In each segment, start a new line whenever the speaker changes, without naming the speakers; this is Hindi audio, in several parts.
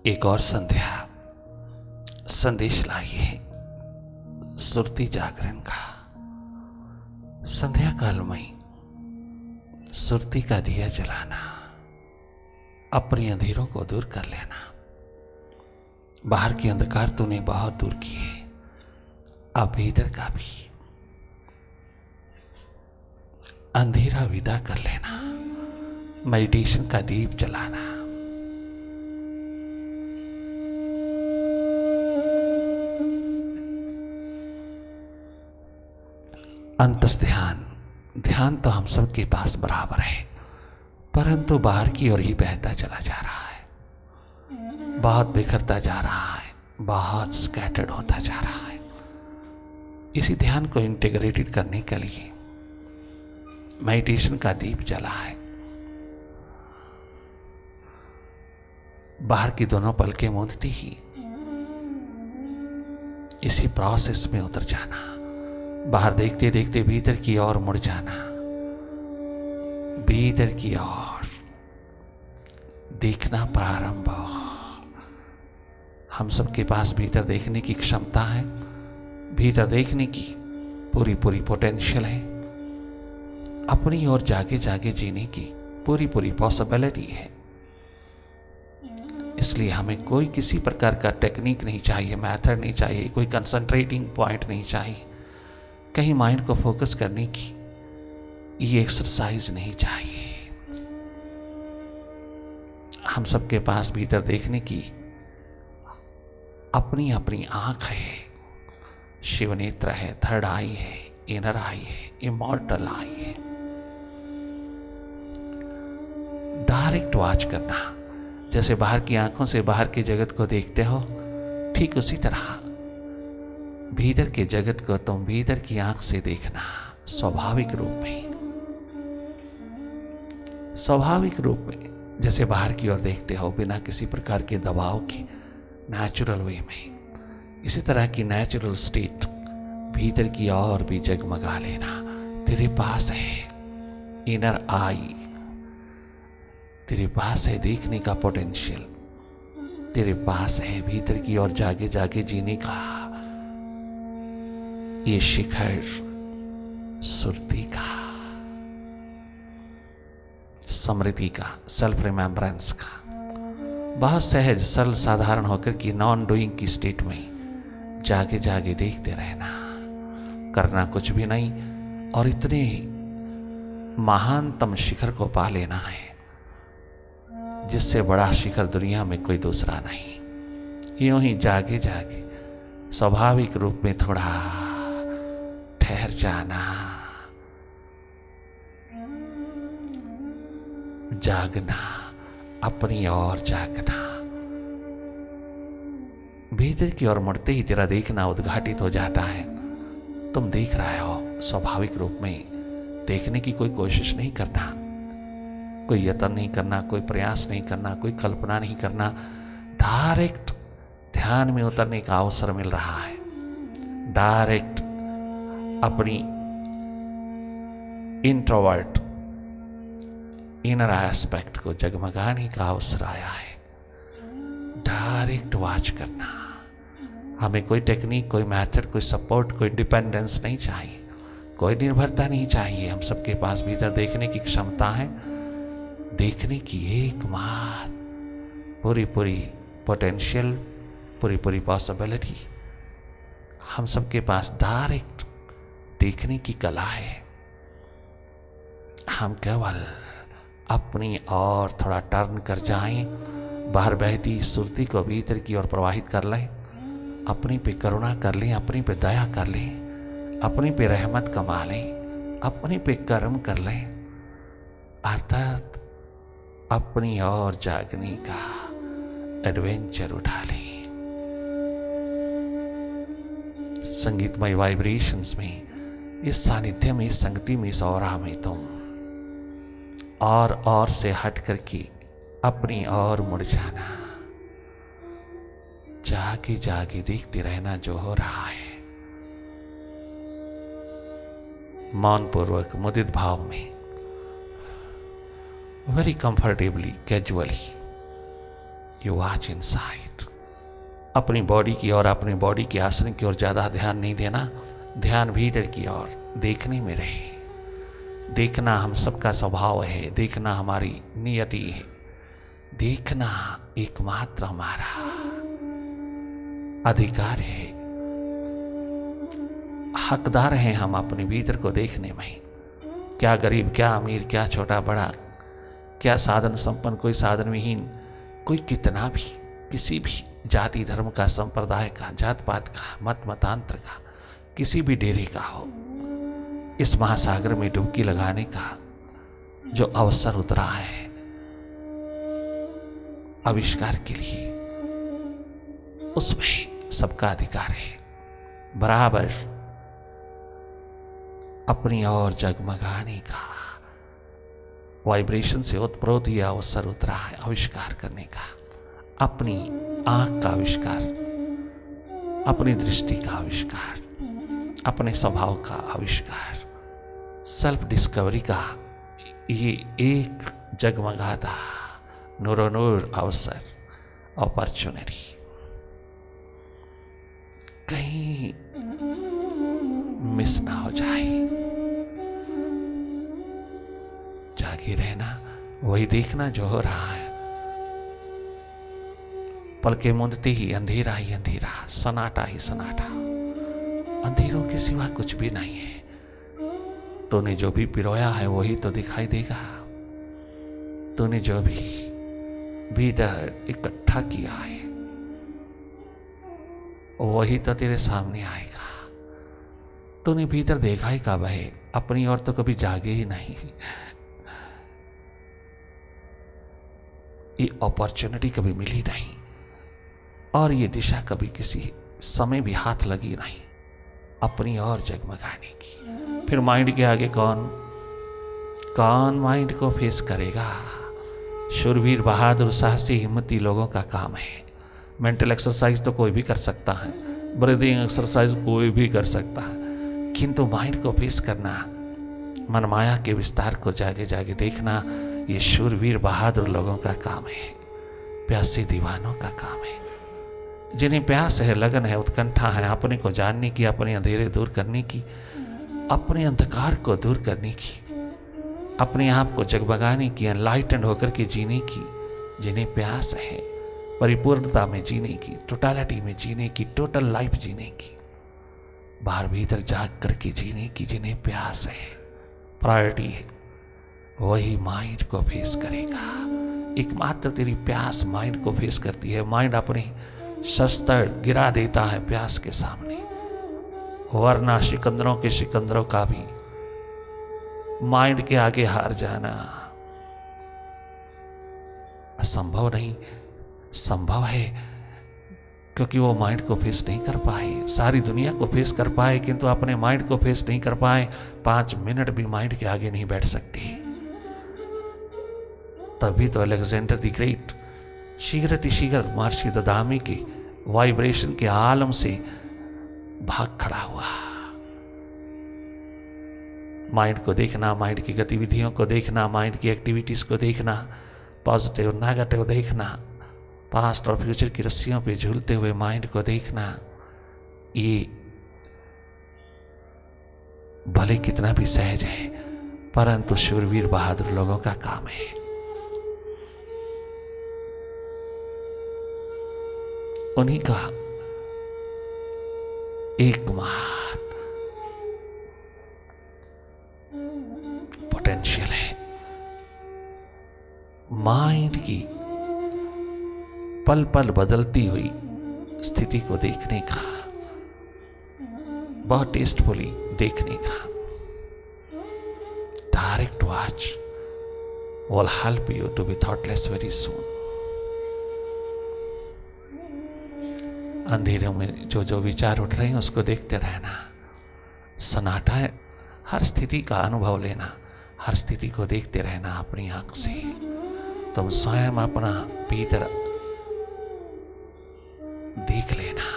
एक और संध्या संदेश लाई है सुरती जागरण का। संध्या काल में सुरती का दिया जलाना, अपने अंधेरों को दूर कर लेना। बाहर के अंधकार तूने बहुत दूर किए, अब भीतर का भी अंधेरा विदा कर लेना। मेडिटेशन का दीप जलाना। अंतस ध्यान, ध्यान तो हम सब के पास बराबर है, परंतु बाहर की ओर ही बहता चला जा रहा है, बहुत बिखरता जा रहा है, बहुत स्कैटर्ड होता जा रहा है। इसी ध्यान को इंटीग्रेटेड करने के लिए मेडिटेशन का दीप जला है। बाहर की दोनों पलकें मूंदती ही इसी प्रोसेस में उतर जाना। बाहर देखते देखते भीतर की ओर मुड़ जाना, भीतर की ओर देखना प्रारंभ। हम सबके पास भीतर देखने की क्षमता है, भीतर देखने की पूरी पूरी पोटेंशियल है, अपनी ओर जागे जागे जीने की पूरी पूरी पॉसिबिलिटी है। इसलिए हमें कोई किसी प्रकार का टेक्निक नहीं चाहिए, मेथड नहीं चाहिए, कोई कंसंट्रेटिंग पॉइंट नहीं चाहिए, कहीं माइंड को फोकस करने की ये एक्सरसाइज नहीं चाहिए। हम सबके पास भीतर देखने की अपनी अपनी आंख है, शिव नेत्र है, थर्ड आई है, इनर आई है, इमॉर्टल आई है। डायरेक्ट वॉच करना, जैसे बाहर की आंखों से बाहर के जगत को देखते हो, ठीक उसी तरह भीतर के जगत को तुम भीतर की आंख से देखना। स्वाभाविक रूप में, स्वाभाविक रूप में जैसे बाहर की ओर देखते हो, बिना किसी प्रकार के दबाव के, नेचुरल वे में। इसी तरह की नेचुरल स्टेट भीतर की ओर भी जगमगा लेना। तेरे पास है इनर आई, तेरे पास है देखने का पोटेंशियल, तेरे पास है भीतर की ओर जागे जागे जीने का ये शिखर सुरती का, स्मृति का, सेल्फ रिमेम्बरेंस का। बहुत सहज सरल साधारण होकर की नॉन डूइंग की स्टेट में जागे जागे देखते रहना, करना कुछ भी नहीं, और इतने महानतम शिखर को पा लेना है जिससे बड़ा शिखर दुनिया में कोई दूसरा नहीं। यूं ही जागे जागे स्वाभाविक रूप में थोड़ा ठहर जाना, जागना, अपनी ओर जागना। भीतर की ओर मुड़ते ही तेरा देखना उद्घाटित हो जाता है। तुम देख रहे हो, स्वाभाविक रूप में देखने की कोई कोशिश नहीं करना, कोई यत्न नहीं करना, कोई प्रयास नहीं करना, कोई कल्पना नहीं करना। डायरेक्ट ध्यान में उतरने का अवसर मिल रहा है, डायरेक्ट अपनी इंट्रोवर्ट इनर एस्पेक्ट को जगमगाने का अवसर आया है। डायरेक्ट वॉच करना। हमें कोई टेक्निक, कोई मेथड, कोई सपोर्ट, कोई डिपेंडेंस नहीं चाहिए, कोई निर्भरता नहीं चाहिए। हम सबके पास भीतर देखने की क्षमता है, देखने की एकमात्र पूरी पूरी पोटेंशियल, पूरी पूरी पॉसिबिलिटी हम सबके पास डायरेक्ट देखने की कला है। हम केवल अपनी ओर थोड़ा टर्न कर जाएं, बाहर बहती सुरती को भीतर की ओर प्रवाहित कर लें, अपनी पे करुणा कर लें, अपनी पे दया कर लें, अपनी पे रहमत कमा लें, अपनी पे कर्म कर लें, अर्थात अपनी ओर जागने का एडवेंचर उठा लें। संगीतमय वाइब्रेशंस में, इस सानिध्य में, इस संगति में, इस औरा में तुम और से हट करके अपनी ओर मुड़ जाना। जागे जागे देखते रहना जो हो रहा है। मौन पूर्वक मुदित भाव में, very comfortably, casually you watch inside. अपनी बॉडी की और अपनी बॉडी के आसन की ओर ज़्यादा ध्यान नहीं देना, ध्यान भीतर की ओर देखने में रहे। देखना हम सबका स्वभाव है, देखना हमारी नियति है, देखना एकमात्र हमारा अधिकार है। हकदार हैं हम अपने भीतर को देखने में। क्या गरीब, क्या अमीर, क्या छोटा बड़ा, क्या साधन संपन्न, कोई साधन विहीन, कोई कितना भी, किसी भी जाति धर्म का, संप्रदाय का, जात पात का, मत मतांतर का, किसी भी डेरे का हो, इस महासागर में डुबकी लगाने का जो अवसर उतरा है आविष्कार के लिए, उसमें सबका अधिकार है। बराबर अपनी ओर जगमगाने का वाइब्रेशन से उत्प्रोत यह अवसर उतरा है आविष्कार करने का। अपनी आंख का आविष्कार, अपनी दृष्टि का आविष्कार, अपने स्वभाव का आविष्कार, सेल्फ डिस्कवरी का ये एक जगमगाता नूरो नूर अवसर, अपॉर्चुनिटी। कहीं मिस ना हो जाए। जागे रहना, वही देखना जो हो रहा है। पलके मूंदते ही अंधेरा ही अंधेरा, सन्नाटा ही सन्नाटा, अंधेरों के सिवा कुछ भी नहीं है। तूने जो भी पिरोया है वही तो दिखाई देगा। तूने जो भी भीतर इकट्ठा किया है वही तो तेरे सामने आएगा। तूने भीतर देखा ही कब है? अपनी ओर तो कभी जागे ही नहीं। ये अपॉर्चुनिटी कभी मिली नहीं और ये दिशा कभी किसी समय भी हाथ लगी नहीं अपनी ओर जगमगाने की। फिर माइंड के आगे कौन माइंड को फेस करेगा? शूरवीर, बहादुर, साहसी, हिम्मती लोगों का काम है। मेंटल एक्सरसाइज तो कोई भी कर सकता है, ब्रीदिंग एक्सरसाइज कोई भी कर सकता है, किंतु माइंड को फेस करना, मन माया के विस्तार को जागे जागे देखना, ये शूरवीर बहादुर लोगों का काम है, प्यासे दीवानों का काम है। जिन्हें प्यास है, लगन है, उत्कंठा है अपने को जानने की, अपने अंधेरे दूर करने की, अपने अंधकार को दूर करने की, अपने आप को जगमगाने की, एनलाइटेंड होकर के जीने की। जिन्हें प्यास है परिपूर्णता में जीने की, टोटलिटी में जीने की, टोटल लाइफ जीने की, बाहर भीतर जाग करके जीने की, जिन्हें प्यास है, प्रायोरिटी है, वही माइंड को फेस करेगा। एकमात्र तेरी प्यास माइंड को फेस करती है। माइंड अपने शस्त्र गिरा देता है प्यास के सामने, वरना सिकंदरों के सिकंदरों का भी माइंड के आगे हार जाना असंभव नहीं, संभव है, क्योंकि वो माइंड को फेस नहीं कर पाए। सारी दुनिया को फेस कर पाए किंतु अपने माइंड को फेस नहीं कर पाए। 5 मिनट भी माइंड के आगे नहीं बैठ सकते। तभी तो अलेक्जेंडर द ग्रेट शीघ्र महर्षि ददामी के वाइब्रेशन के आलम से भाग खड़ा हुआ। माइंड को देखना, माइंड की गतिविधियों को देखना, माइंड की एक्टिविटीज को देखना, पॉजिटिव नेगेटिव देखना, पास्ट और फ्यूचर की रस्सियों पे झूलते हुए माइंड को देखना, ये भले कितना भी सहज है परंतु शूरवीर बहादुर लोगों का काम है। उन्हीं का एकमात्र पोटेंशियल है माइंड की पल पल बदलती हुई स्थिति को देखने का, बहुत टेस्टफुली देखने का। Direct watch will help you to be thoughtless very soon। अंधेरों में जो जो विचार उठ रहे हैं उसको देखते रहना, सन्नाटा है, हर स्थिति का अनुभव लेना, हर स्थिति को देखते रहना अपनी आंख से। तुम स्वयं अपना भीतर देख लेना,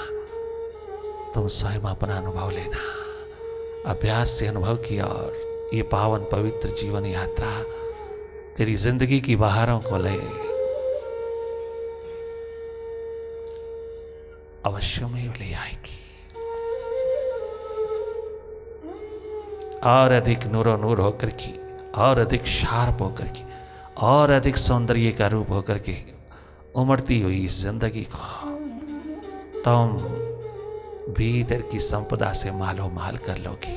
तुम स्वयं अपना अनुभव लेना। अभ्यास से अनुभव किया और ये पावन पवित्र जीवन यात्रा तेरी जिंदगी की बहारों को ले अवश्य में ले आएगी। और अधिक नूरो नूर होकर के, और अधिक शार्प होकर के, और अधिक सौंदर्य का रूप होकर के उमड़ती हुई इस जिंदगी को तुम भीतर की संपदा से मालो माल कर लोगी।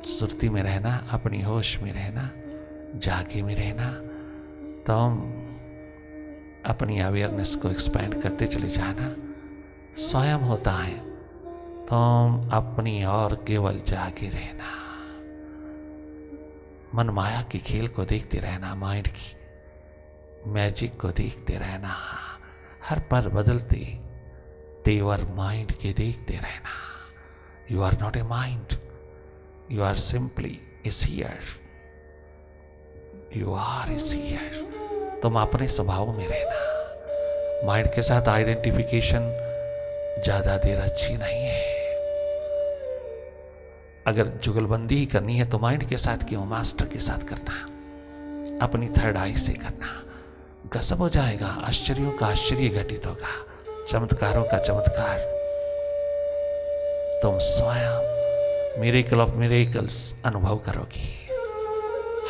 सुरती में रहना, अपनी होश में रहना, जागे में रहना। तुम अपनी अवेयरनेस को एक्सपेंड करते चले जाना। स्वयं होता है, तुम अपनी और केवल जागे रहना। मन माया के खेल को देखते रहना, माइंड की मैजिक को देखते रहना, हर पल बदलते तेवर माइंड के देखते रहना। You are not a mind, you are simply a seer, you are a seer. तुम अपने स्वभाव में रहना। माइंड के साथ आइडेंटिफिकेशन ज्यादा देर अच्छी नहीं है। अगर जुगलबंदी ही करनी है तो माइंड के साथ क्यों, मास्टर के साथ करना, अपनी थर्ड आई से करना। गजब हो जाएगा, आश्चर्यों का आश्चर्य घटित होगा, चमत्कारों का चमत्कार। तुम स्वयं मिरेकल ऑफ मिरेकल्स अनुभव करोगी।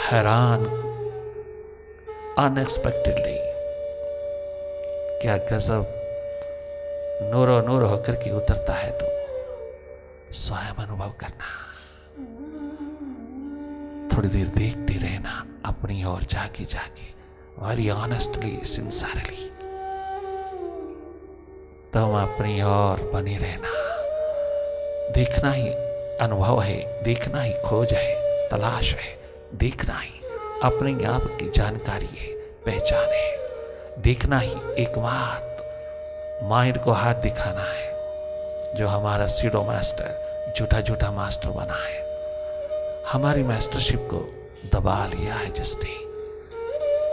हैरान, अनएक्सपेक्टेडली, क्या गजब नूरो नूर होकर के उतरता है तो स्वयं अनुभव करना। थोड़ी देर देखते रहना अपनी ओर, जाके जाके, वेरी ऑनेस्टली, सिंसियरली तुम अपनी ओर बने रहना। देखना ही अनुभव है, देखना ही खोज है, तलाश है, देखना ही अपने आप की जानकारी है, पहचान है। देखना ही एकमात्र माइंड को हाथ दिखाना है, जो हमारा सीडो मास्टर झूठा झूठा मास्टर बना है। हमारी मास्टरशिप को दबा लिया है, जिसने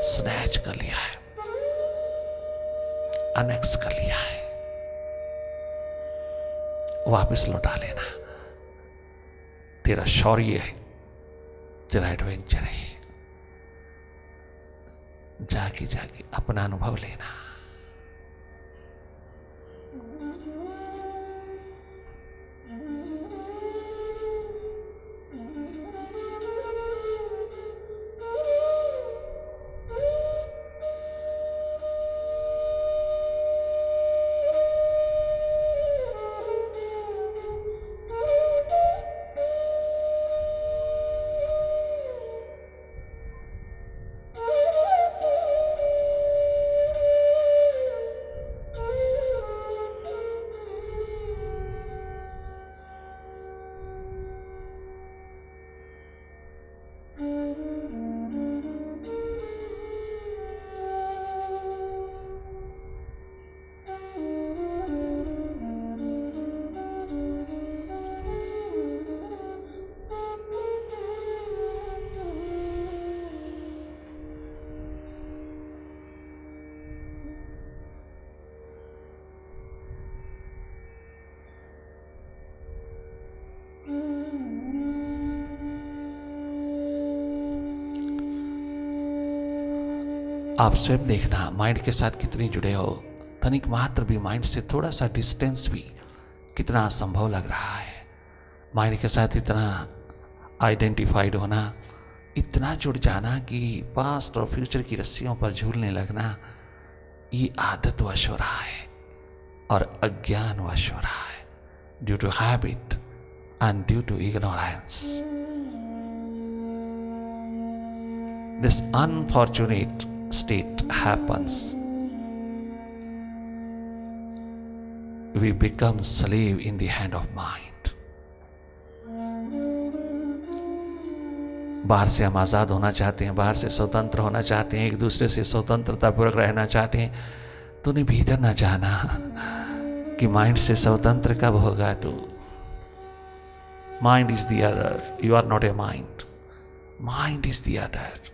स्नैच कर लिया है, अनेक्स कर लिया है, वापस लौटा लेना। तेरा शौर्य है, तेरा एडवेंचर है। जाके जाके अपना अनुभव लेना। आप स्वयं देखना माइंड के साथ कितने जुड़े हो। तनिक मात्र भी माइंड से थोड़ा सा डिस्टेंस भी कितना असंभव लग रहा है। माइंड के साथ इतना आइडेंटिफाइड होना, इतना जुड़ जाना कि पास्ट और फ्यूचर की रस्सियों पर झूलने लगना, ये आदत वश हो रहा है और अज्ञान वश हो रहा है, due to habit and due to ignorance. This unfortunate state happens. We become slave in the hand of mind. बाहर से हम आजाद होना चाहते हैं, बाहर से स्वतंत्र होना चाहते हैं, एक दूसरे से स्वतंत्रतापूर्वक रहना चाहते हैं, तो उन्हें भीतर ना जाना कि माइंड से स्वतंत्र कब होगा। तो mind is the other, you are not a mind, mind is the other.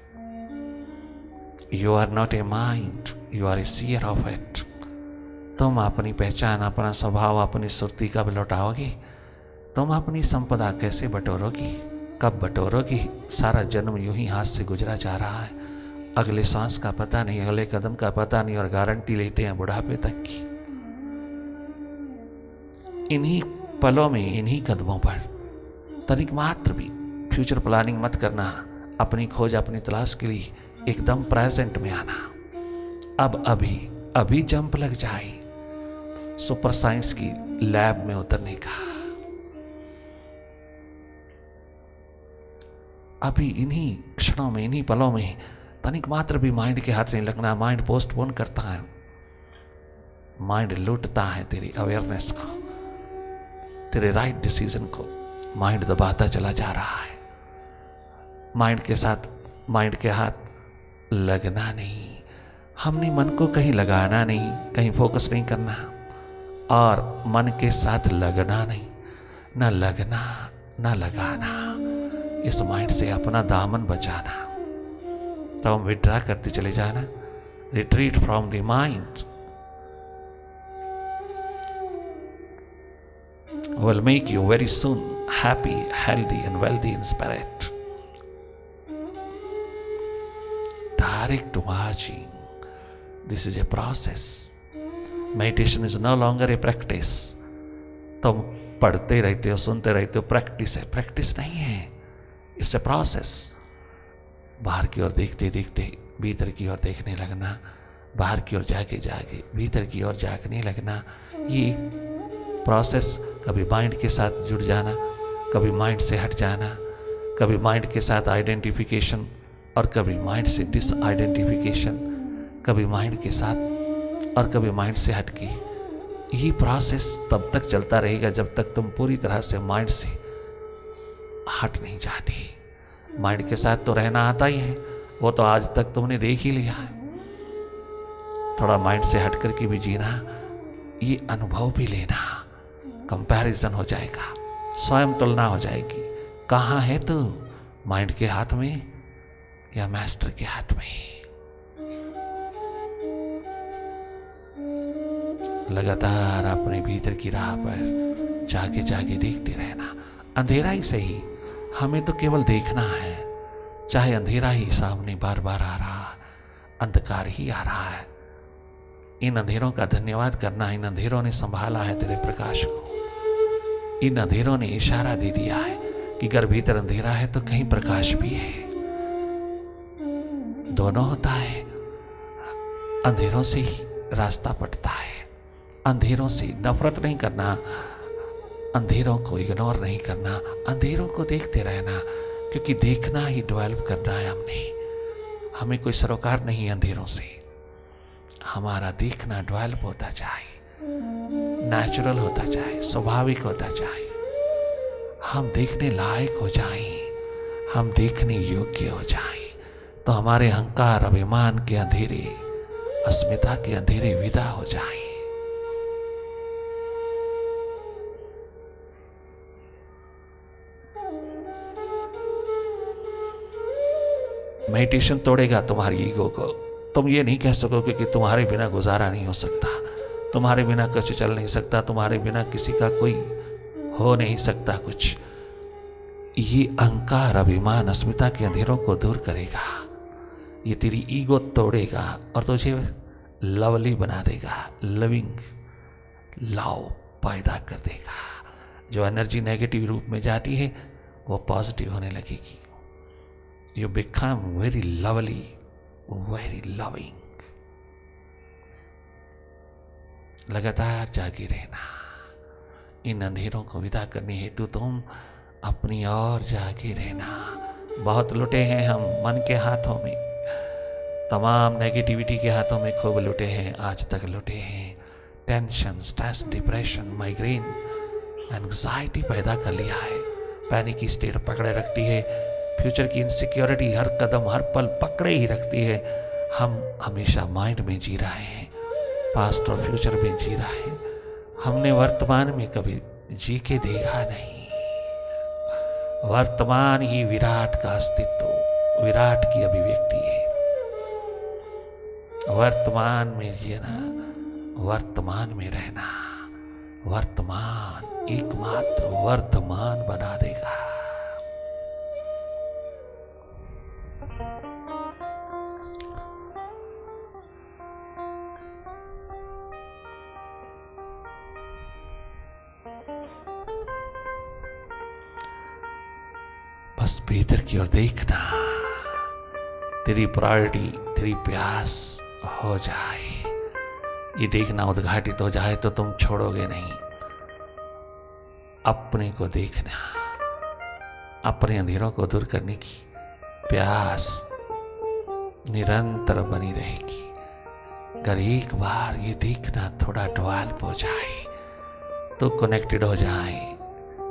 You are not a mind, you are a seer of it. तुम अपनी पहचान, अपना स्वभाव, अपनी सुरती कब लौटाओगी? तुम अपनी संपदा कैसे बटोरोगी? कब बटोरोगी? सारा जन्म यूं ही हाथ से गुजरा जा रहा है, अगले सांस का पता नहीं, अगले कदम का पता नहीं, और गारंटी लेते हैं बुढ़ापे तक की। इन्हीं पलों में, इन्हीं कदमों पर तनिक मात्र भी फ्यूचर प्लानिंग मत करना। अपनी खोज, अपनी तलाश के लिए एकदम प्रेजेंट में आना। अब अभी अभी जंप लग जाए सुपर साइंस की लैब में उतरने का। अभी इन्हीं क्षणों में, इन्हीं पलों में तनिक मात्र भी माइंड के हाथ नहीं लगना। माइंड पोस्टपोन करता है, माइंड लूटता है तेरी अवेयरनेस को, तेरे राइट डिसीजन को माइंड दबाता चला जा रहा है। माइंड के साथ, माइंड के हाथ लगना नहीं। हमने मन को कहीं लगाना नहीं, कहीं फोकस नहीं करना, और मन के साथ लगना नहीं, ना लगना ना लगाना। इस माइंड से अपना दामन बचाना। तो हम विड्रा करते चले जाना। Retreat from the mind will make you very soon happy, healthy and wealthy in spirit. Direct marching. This is a process. Meditation is no longer a practice. तुम पढ़ते रहते हो, सुनते रहते हो, प्रैक्टिस है। प्रैक्टिस नहीं है, इट्स ए प्रोसेस। बाहर की ओर देखते देखते भीतर की ओर देखने लगना, बाहर की ओर जाके जाके भीतर की ओर जागने लगना। ये प्रोसेस, कभी माइंड के साथ जुड़ जाना, कभी माइंड से हट जाना, कभी माइंड के साथ आइडेंटिफिकेशन और कभी माइंड से डिस आइडेंटिफिकेशन, कभी माइंड के साथ और कभी माइंड से हट के। ये प्रोसेस तब तक चलता रहेगा जब तक तुम पूरी तरह से माइंड से हट नहीं जाती। माइंड के साथ तो रहना आता ही है, वो तो आज तक तुमने देख ही लिया है। थोड़ा माइंड से हट करके भी जीना, ये अनुभव भी लेना। कंपैरिजन हो जाएगा, स्वयं तुलना हो जाएगी। कहाँ है तू, माइंड के हाथ में या मास्टर के हाथ में? लगातार अपने भीतर की राह पर जाके जाके देखते रहना। अंधेरा ही सही, हमें तो केवल देखना है। चाहे अंधेरा ही सामने बार बार आ रहा, अंधकार ही आ रहा है, इन अंधेरों का धन्यवाद करना। इन अंधेरों ने संभाला है तेरे प्रकाश को। इन अंधेरों ने इशारा दे दिया है कि अगर भीतर अंधेरा है तो कहीं प्रकाश भी है। दोनों होता है। अंधेरों से ही रास्ता पड़ता है। अंधेरों से नफरत नहीं करना, अंधेरों को इग्नोर नहीं करना, अंधेरों को देखते रहना, क्योंकि देखना ही डेवलप करना है हमने। हमें कोई सरोकार नहीं अंधेरों से। हमारा देखना डेवलप होता जाए, नेचुरल होता जाए, स्वाभाविक होता जाए। हम देखने लायक हो जाएं, हम देखने योग्य हो जाएं, तो हमारे अहंकार, अभिमान के अंधेरे, अस्मिता के अंधेरे विदा हो जाएं। मेडिटेशन तोड़ेगा तुम्हारी ईगो को। तुम ये नहीं कह सकोगे कि तुम्हारे बिना गुजारा नहीं हो सकता, तुम्हारे बिना कुछ चल नहीं सकता, तुम्हारे बिना किसी का कोई हो नहीं सकता कुछ। ये अहंकार, अभिमान, अस्मिता के अंधेरों को दूर करेगा। ये तेरी ईगो तोड़ेगा और तुझे लवली बना देगा। लविंग लव पैदा कर देगा। जो एनर्जी नेगेटिव रूप में जाती है वो पॉजिटिव होने लगेगी। You become very lovely, very loving. लगातार जागे रहना। इन अंधेरों को विदा करने हेतु तुम अपनी ओर जागे रहना। बहुत लुटे हैं हम मन के हाथों में, तमाम नेगेटिविटी के हाथों में खूब लुटे हैं, आज तक लुटे हैं। Tension, stress, depression, migraine, anxiety पैदा कर लिया है। पैनिक की स्टेट पकड़े रखती है। फ्यूचर की इनसिक्योरिटी हर कदम, हर पल पकड़े ही रखती है। हम हमेशा माइंड में जी रहे हैं, पास्ट और फ्यूचर में जी रहे हैं। हमने वर्तमान में कभी जी के देखा नहीं। वर्तमान ही विराट का अस्तित्व, विराट की अभिव्यक्ति है। वर्तमान में जीना, वर्तमान में रहना। वर्तमान एकमात्र वर्धमान बना देगा। बस भीतर की ओर देखना, तेरी प्रायोरिटी, तेरी प्यास हो जाए, ये देखना उद्घाटित हो जाए तो तुम छोड़ोगे नहीं। अपने को देखना, अपने अंधेरों को दूर करने की प्यास निरंतर बनी रहेगी। अगर एक बार ये देखना थोड़ा डेवलप हो जाए तो कनेक्टेड हो जाए,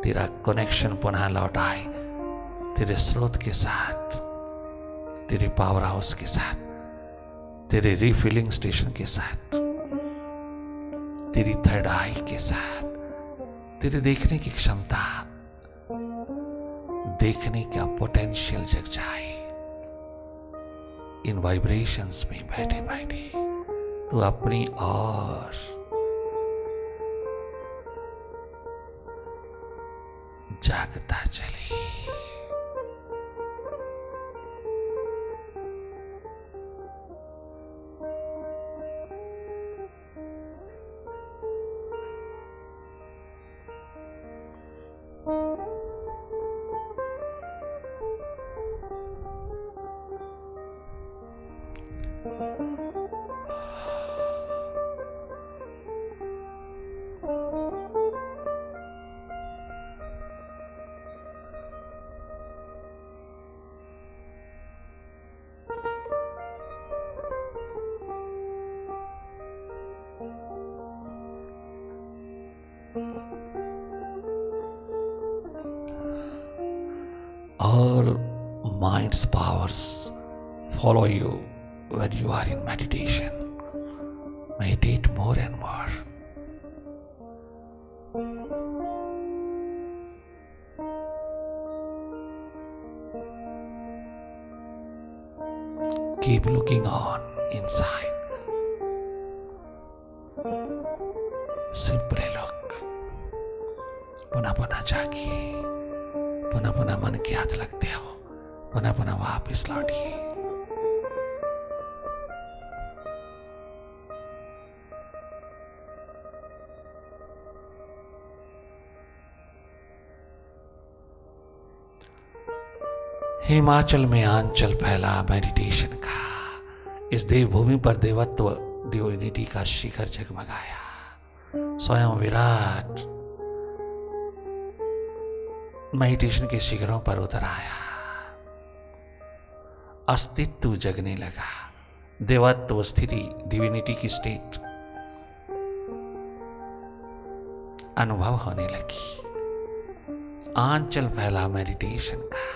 तेरा कनेक्शन पुनः लौट आए तेरे स्रोत के साथ, तेरे पावर हाउस के साथ, तेरे रिफिलिंग स्टेशन के साथ, तेरी थर्ड आई के साथ, तेरे देखने की क्षमता, देखने का पोटेंशियल जग जाए। इन वाइब्रेशंस में बैठे बैठे तो अपनी और जागता चले। All mind's powers follow you when you are in meditation. Meditate more and more. Keep looking on inside. Simply look. पुनः पुनः जागिए, पुनः पुनः मन के हाथ लगते हो, पुनः पुनः वापिस लौटिए। हिमाचल में आंचल फैला मेडिटेशन का, इस देवभूमि पर देवत्व डिविनिटी का शिखर जगमगाया। स्वयं विराट मेडिटेशन के शिखरों पर उतर आया, अस्तित्व जगने लगा, देवत्व स्थिति, डिविनिटी की स्टेट अनुभव होने लगी। आंचल फैला मेडिटेशन का।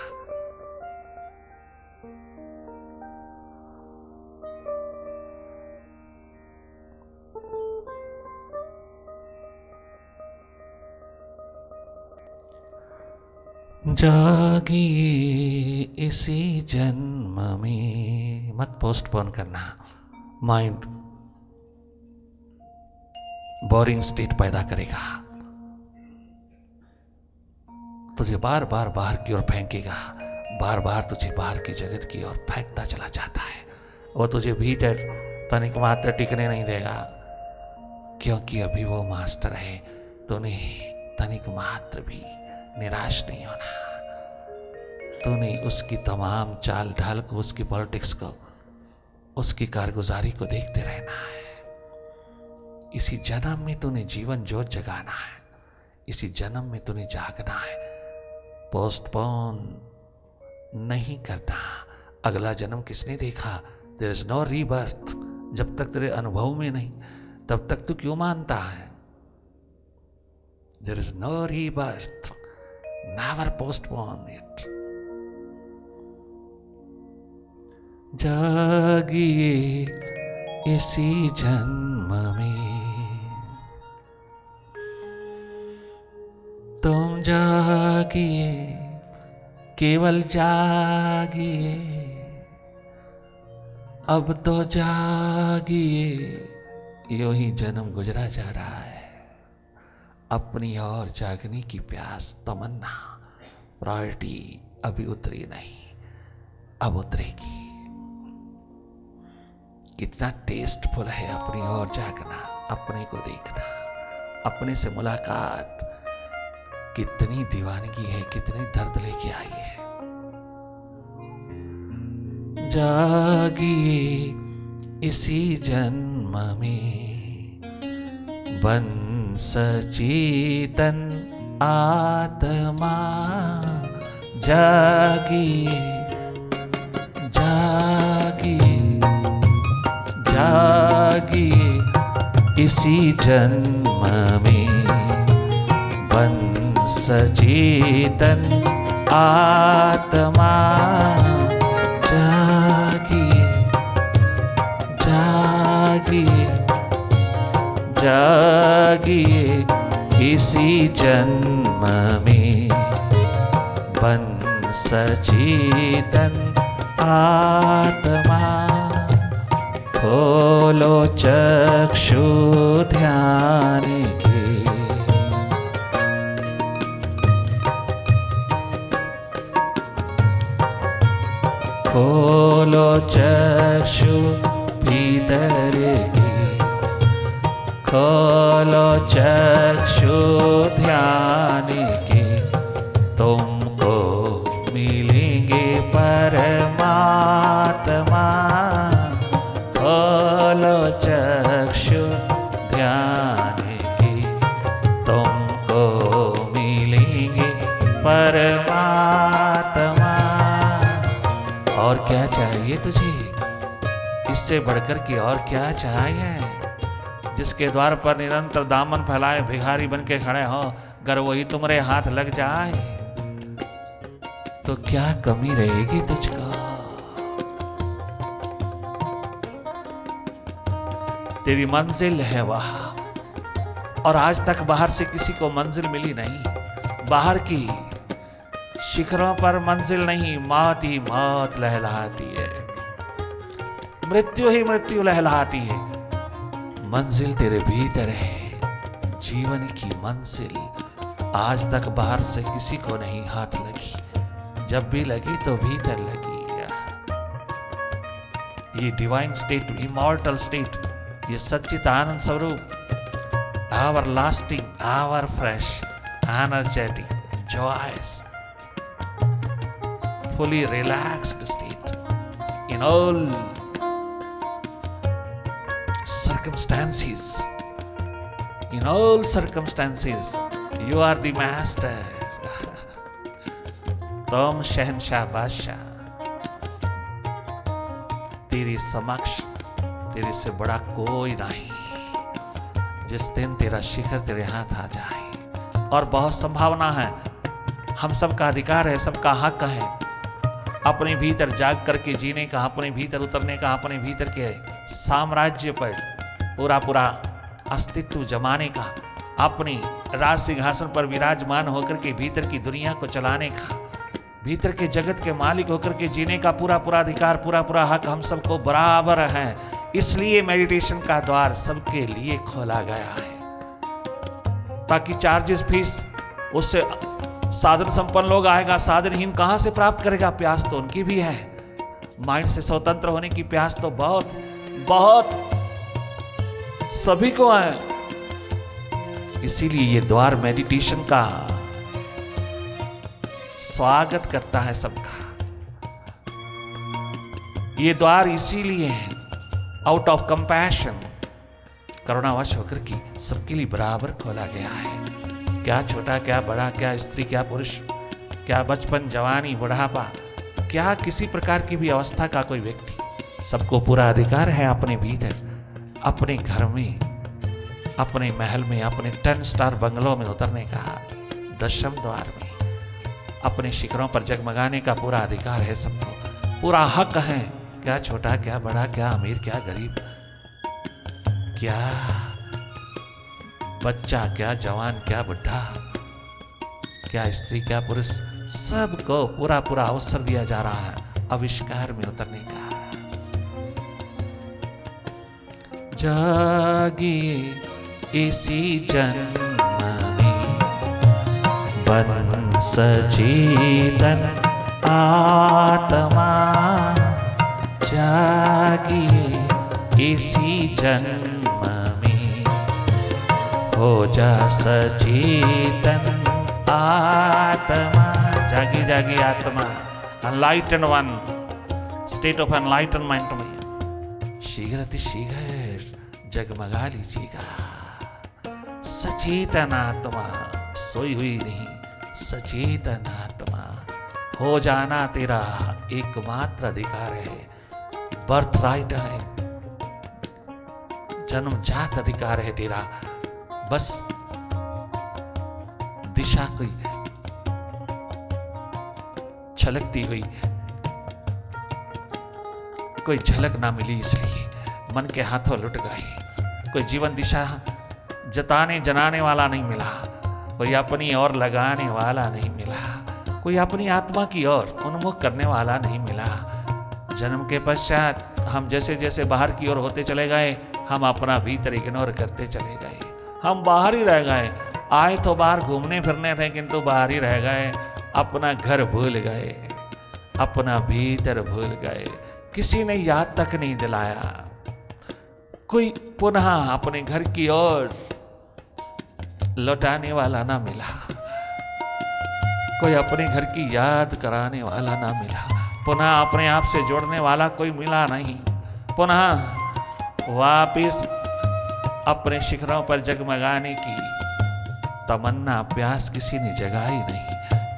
जागिए इसी जन्म में, मत पोस्टपोन करना। माइंड बोरिंग स्टेट पैदा करेगा, तुझे बार बार बाहर की ओर फेंकेगा, बार बार तुझे बाहर की जगत की ओर फेंकता चला जाता है। वो तुझे भीतर तनिक मात्र टिकने नहीं देगा, क्योंकि अभी वो मास्टर है। तूने तनिक मात्र भी निराश नहीं होना। तूने उसकी तमाम चाल ढाल को, उसकी पॉलिटिक्स को, उसकी कारगुजारी को देखते रहना है। इसी जन्म में तूने जीवन जोत जगाना है, इसी जन्म में तूने जागना है। पोस्टपोन नहीं करना। अगला जन्म किसने देखा? There is no rebirth. जब तक तेरे अनुभव में नहीं, तब तक तू क्यों मानता है? There is no rebirth. Never postpone it. जागिए इसी जन्म में, तुम जागिए, केवल जागिए, अब तो जागिए। यूं ही जन्म गुजरा जा रहा है। अपनी ओर जागने की प्यास, तमन्ना, प्रायोरिटी अभी उतरी नहीं, अब उतरेगी। कितना टेस्टफुल है अपनी ओर जागना, अपने को देखना, अपने से मुलाकात। कितनी दीवानगी है, कितनी दर्द लेके आई है। जागिए इसी जन्म में, बन सचेतन आत्मा। जागिए जागिए जागिए इसी जन्म में, बन सचेतन आत्मा। जागिए जागिए जागिए इसी जन्म में, बन सचेतन आत्मा। खोलो चक्षु ध्यान के, खोलो चक्षु भीतर की, खोलो चक्षु ध्यान के, तुमको मिलेंगे परमात्मा। खोलो चक्षु ध्यान के, तुमको मिलेंगे परमात्मा। और क्या चाहिए तुझे? इससे बढ़कर के और क्या चाहिए? जिसके द्वार पर निरंतर दामन फैलाए भिखारी बन के खड़े हो, अगर वही तुम्हारे हाथ लग जाए तो क्या कमी रहेगी तुझको? तेरी मंजिल है वहां, और आज तक बाहर से किसी को मंजिल मिली नहीं। बाहर की शिखरों पर मंजिल नहीं, मौत ही मौत लहलहाती है, मृत्यु ही मृत्यु लहलहाती है। मंजिल तेरे भीतर है, जीवन की मंजिल। आज तक बाहर से किसी को नहीं हाथ लगी, जब भी लगी तो भीतर लगी। ये डिवाइन स्टेट, इमॉर्टल स्टेट, ये सच्चित आनंद स्वरूप, ever lasting, ever fresh, energetic, joyous, fully relaxed state in all circumstances. In all circumstances, you are the master. तुम शहंशाह बादशाह, तेरे समक्ष तेरे से बड़ा कोई नहीं। जिस दिन तेरा शिखर तेरे हाथ आ जाए, और बहुत संभावना है, हम सबका अधिकार है, सबका हक है अपने भीतर जाग करके जीने का, अपने भीतर उतरने का, अपने भीतर के साम्राज्य पर पूरा पूरा अस्तित्व जमाने का, अपने राज सिंहासन पर विराजमान होकर के भीतर की दुनिया को चलाने का, भीतर के जगत के मालिक होकर के जीने का पूरा पूरा अधिकार, पूरा पूरा हक हम सबको बराबर है। इसलिए मेडिटेशन का द्वार सबके लिए खोला गया है, ताकि चार्जेस फीस उससे साधन संपन्न लोग आएगा, साधनहीन कहां से प्राप्त करेगा? प्यास तो उनकी भी है, माइंड से स्वतंत्र होने की प्यास तो बहुत बहुत सभी को है। इसीलिए ये द्वार मेडिटेशन का स्वागत करता है सबका। ये द्वार इसीलिए है, आउट ऑफ कंपैशन, करुणावश होकर के सबके लिए बराबर खोला गया है। क्या छोटा, क्या बड़ा, क्या स्त्री, क्या पुरुष, क्या बचपन, जवानी, बुढ़ापा, क्या किसी प्रकार की भी अवस्था का कोई व्यक्ति, सबको पूरा अधिकार है अपने भीतर, अपने घर में, अपने महल में, अपने 10 स्टार बंगलों में उतरने का, 10वें द्वार में अपने शिखरों पर जगमगाने का पूरा अधिकार है सबको, पूरा हक है। क्या छोटा, क्या बड़ा, क्या अमीर, क्या गरीब, क्या बच्चा, क्या जवान, क्या बुढ़ा, क्या स्त्री, क्या पुरुष, सबको पूरा पूरा अवसर दिया जा रहा है आविष्कार में उतरने का। जागिए इसी जन्म में, बन सचेतन आत्मा। जागिए इसी जन्म में, हो जा सचेतन आत्मा। जागी जागी आत्मा, enlighten one, state of enlightenment में शीघ्र अतिशीघ्र जगमगा लीजिएगा। सचेतन आत्मा, सोई हुई नहीं, सचेतन आत्मा हो जाना तेरा एकमात्र अधिकार है, बर्थ राइट है, जन्मजात अधिकार है तेरा। बस दिशा की छलकती हुई कोई झलक ना मिली, इसलिए मन के हाथों लुट गए। कोई जीवन दिशा जताने जनाने वाला नहीं मिला, कोई अपनी ओर लगाने वाला नहीं मिला, कोई अपनी आत्मा की ओर उन्मुख करने वाला नहीं मिला। जन्म के पश्चात हम जैसे जैसे बाहर की ओर होते चले गए, हम अपना भीतर इग्नोर करते चले गए। हम बाहर ही रह गए। आए तो बाहर घूमने फिरने थे, किंतु बाहर ही रह गए। अपना घर भूल गए, अपना भीतर भूल गए। किसी ने याद तक नहीं दिलाया। कोई पुनः अपने घर की ओर लौटाने वाला ना मिला, कोई अपने घर की याद कराने वाला ना मिला, पुनः अपने आप से जोड़ने वाला कोई मिला नहीं। पुनः वापिस अपने शिखरों पर जगमगाने की तमन्ना प्यास किसी ने जगाई नहीं,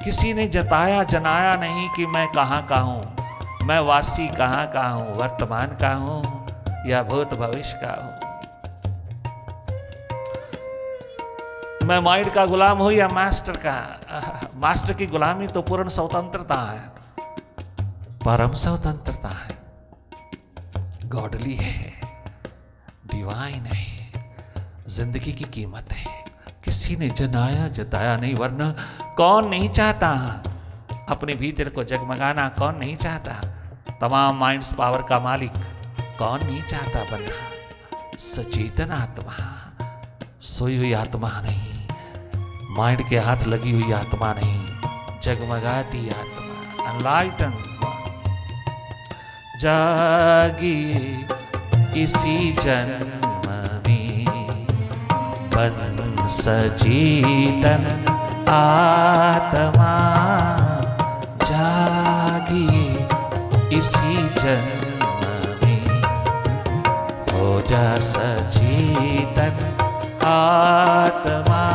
किसी ने जताया जनाया नहीं कि मैं कहाँ का हूँ, मैं वासी कहाँ का हूँ, वर्तमान का हूँ या भूत भविष्य का हूँ, मैं माइंड का गुलाम हूँ या मास्टर का। मास्टर की गुलामी तो पूर्ण स्वतंत्रता है, परम स्वतंत्रता है, गॉडली है, डिवाइन है, जिंदगी की कीमत है। किसी ने जनाया जताया नहीं, वरना कौन नहीं चाहता अपने भीतर को जगमगाना, कौन नहीं चाहता तमाम माइंड्स पावर का मालिक, कौन नहीं चाहता बनना सचेतन आत्मा, सोई हुई आत्मा नहीं, माइंड के हाथ लगी हुई आत्मा नहीं, जगमगाती आत्मा, एनलाइटन। जागिए इसी जन्म में बन सचेतन आत्मा, जागिए इसी जन्म में हो जा सचेतन आत्मा।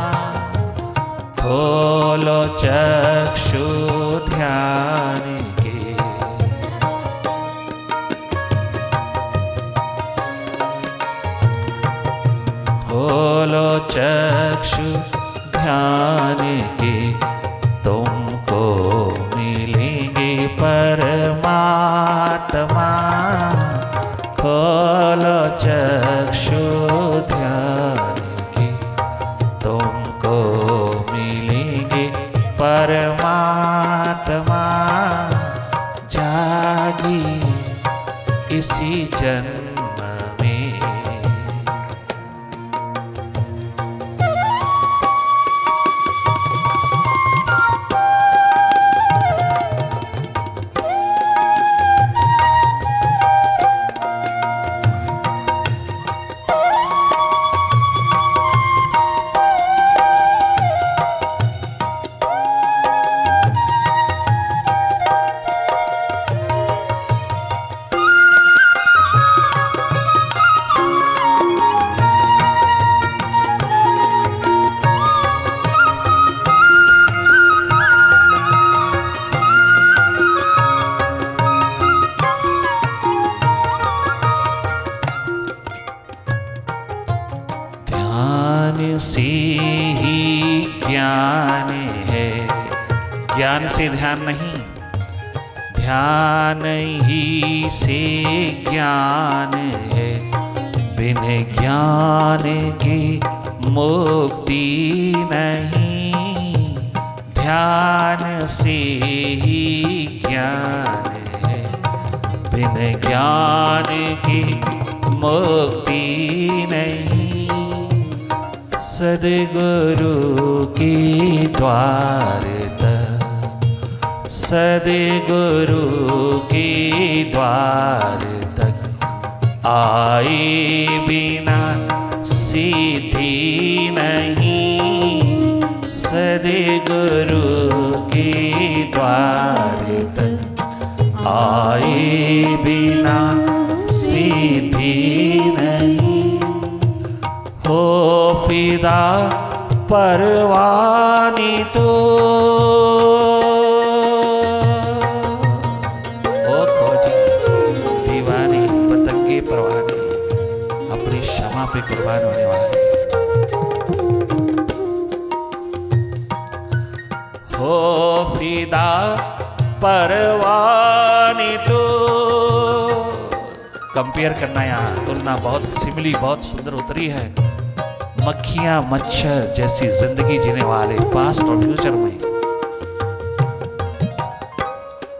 खोलो चक्षु ध्यान के, खोलो चक्षु ध्यान के, तुमको मिलेंगे परमात्मा। खोलो चक्षु ध्यान के, तुमको मिलेंगे परमात्मा। जागी इसी जन्म में। से ही ज्ञान है, ज्ञान से ध्यान नहीं, ध्यान ही से ज्ञान है। बिन ज्ञान के मुक्ति नहीं, ध्यान से ही ज्ञान है। बिन ज्ञान की मुक्ति नहीं, सद्गुरु के द्वार तक, सद्गुरु के द्वार तक आए बिना सिद्धि नहीं। सद्गुरु के द्वार तक आए बिना सीधी नहीं, हो फिदा परवानी तो, हो खोजी दीवानी पतंगे परवानी, अपनी क्षमा पे कुर्बान होने वाले, हो फिदा परवानी तो। कंपेयर करना, यहाँ तुलना बहुत, सिमिली बहुत सुंदर उतरी है। मक्खियां मच्छर जैसी जिंदगी जीने वाले पास्ट और फ्यूचर में,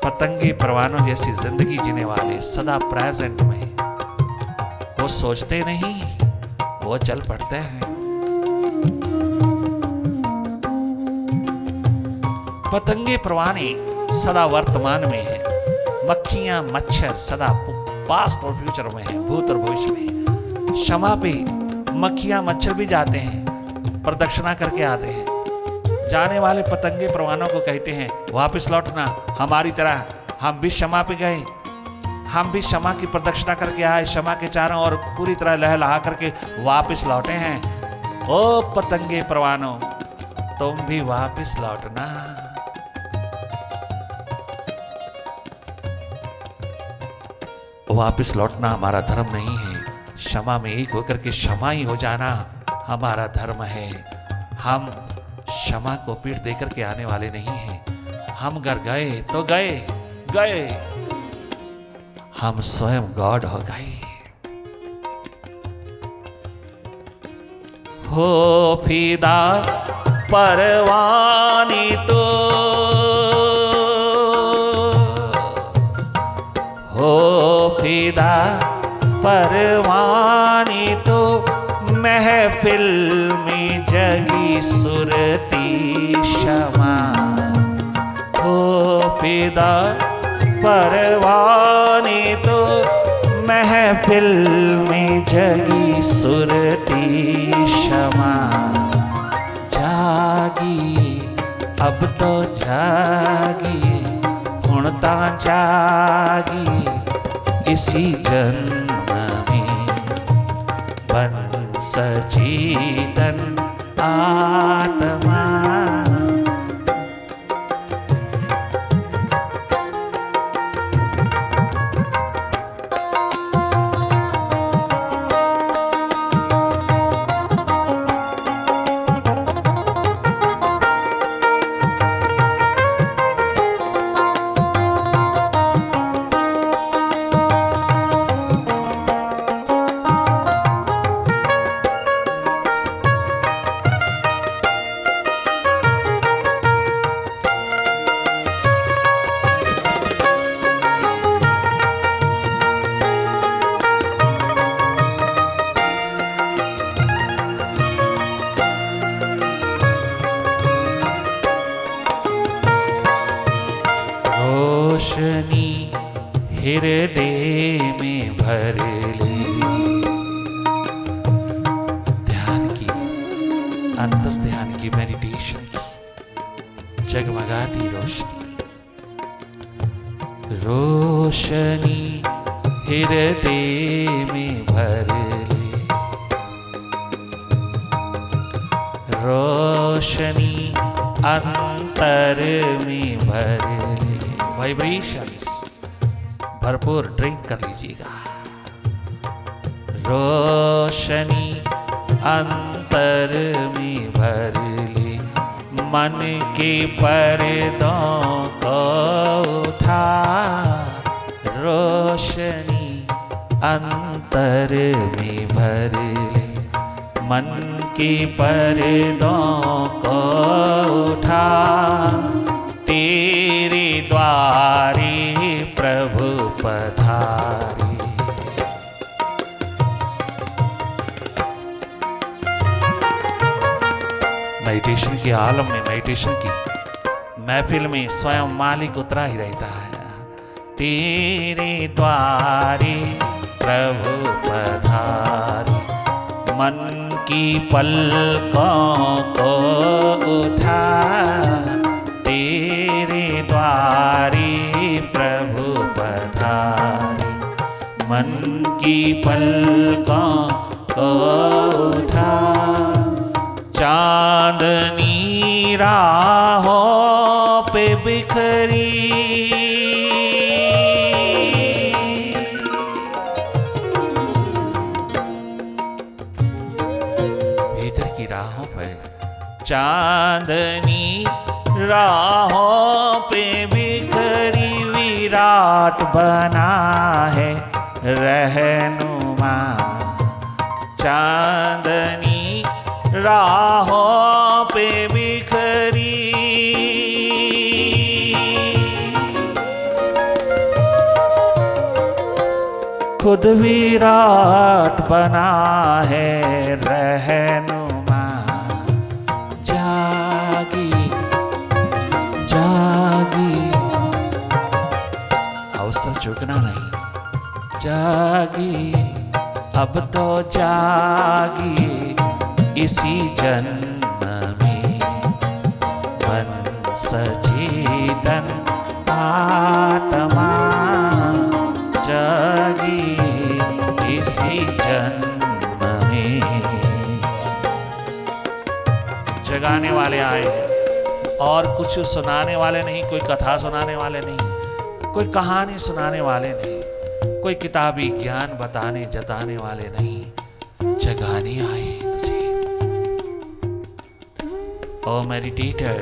पतंगे परवानों जैसी जिंदगी जीने वाले सदा प्रेजेंट में। वो सोचते नहीं, वो चल पड़ते हैं। पतंगे परवाने सदा वर्तमान में है, मक्खियां मच्छर सदा पास्ट और फ्यूचर में है, भूत और भविष्य में। क्षमा पे मक्खियां मच्छर भी जाते हैं, प्रदक्षिणा करके आते हैं। जाने वाले पतंगे परवानों को कहते हैं वापस लौटना, हमारी तरह हम भी क्षमा पे गए, हम भी क्षमा की प्रदक्षिणा करके आए, क्षमा के चारों ओर पूरी तरह लहलहा करके वापस लौटे हैं। ओ पतंगे परवानों, तुम भी वापस लौटना। वापस लौटना हमारा धर्म नहीं है, क्षमा में एक होकर के क्षमा ही हो जाना हमारा धर्म है। हम क्षमा को पीठ देकर के आने वाले नहीं हैं। हम घर गए तो गए गए, हम स्वयं गॉड हो गए। हो फिदा परवानी तो, हो फिदा परवानी तो, महफिल में जगी सुरती क्षमा। हो फिदा परवानी तो, महफिल में जगी सुरती क्षमा। जागी अब तो जागी, हुण तां जागी इसी जन्म में, बन सचेतन आत्मा। रोशनी हृदय में भर ले, ध्यान की, अंतस ध्यान की, मेडिटेशन की, जगमगाती रोशनी। रोशनी हृदय में भर ले, रोशनी अंतर में भर ले। वाइब्रेशंस भरपूर ड्रिंक कर लीजिएगा। रोशनी अंतर में भर ले, मन के पर्दों को उठा। रोशनी अंतर में भर ले, मन के पर्दों को उठा। तेरे द्वारे प्रभु पधारे। मेडिटेशन के आलम में, मेडिटेशन की महफिल में स्वयं मालिक उतरा ही रहता है। तेरे द्वारे प्रभु पधारे, मन की पलकों को उठा। तेरे द्वारे प्रभु पधारे, मन की पलकों को उठा, चांदनी राहों पे बिखरी, भीतर की राहों पे, चांदनी राहों पे बिखरी, विराट बना है रहनुमा, चांदनी राहों पे बिखरी, खुद विराट बना है रहनुमा, जागी जागी, अवसर चूकना नहीं, जागी अब तो जागी, इसी जन्म में मन सचेतन आत्मा, जागी इसी जन्म में। जगाने वाले आए हैं और कुछ सुनाने वाले नहीं, कोई कथा सुनाने वाले नहीं, कोई कहानी सुनाने वाले नहीं, कोई किताबी ज्ञान बताने जताने वाले नहीं, जगाने आए तुझे। ओ मेडिटेटर,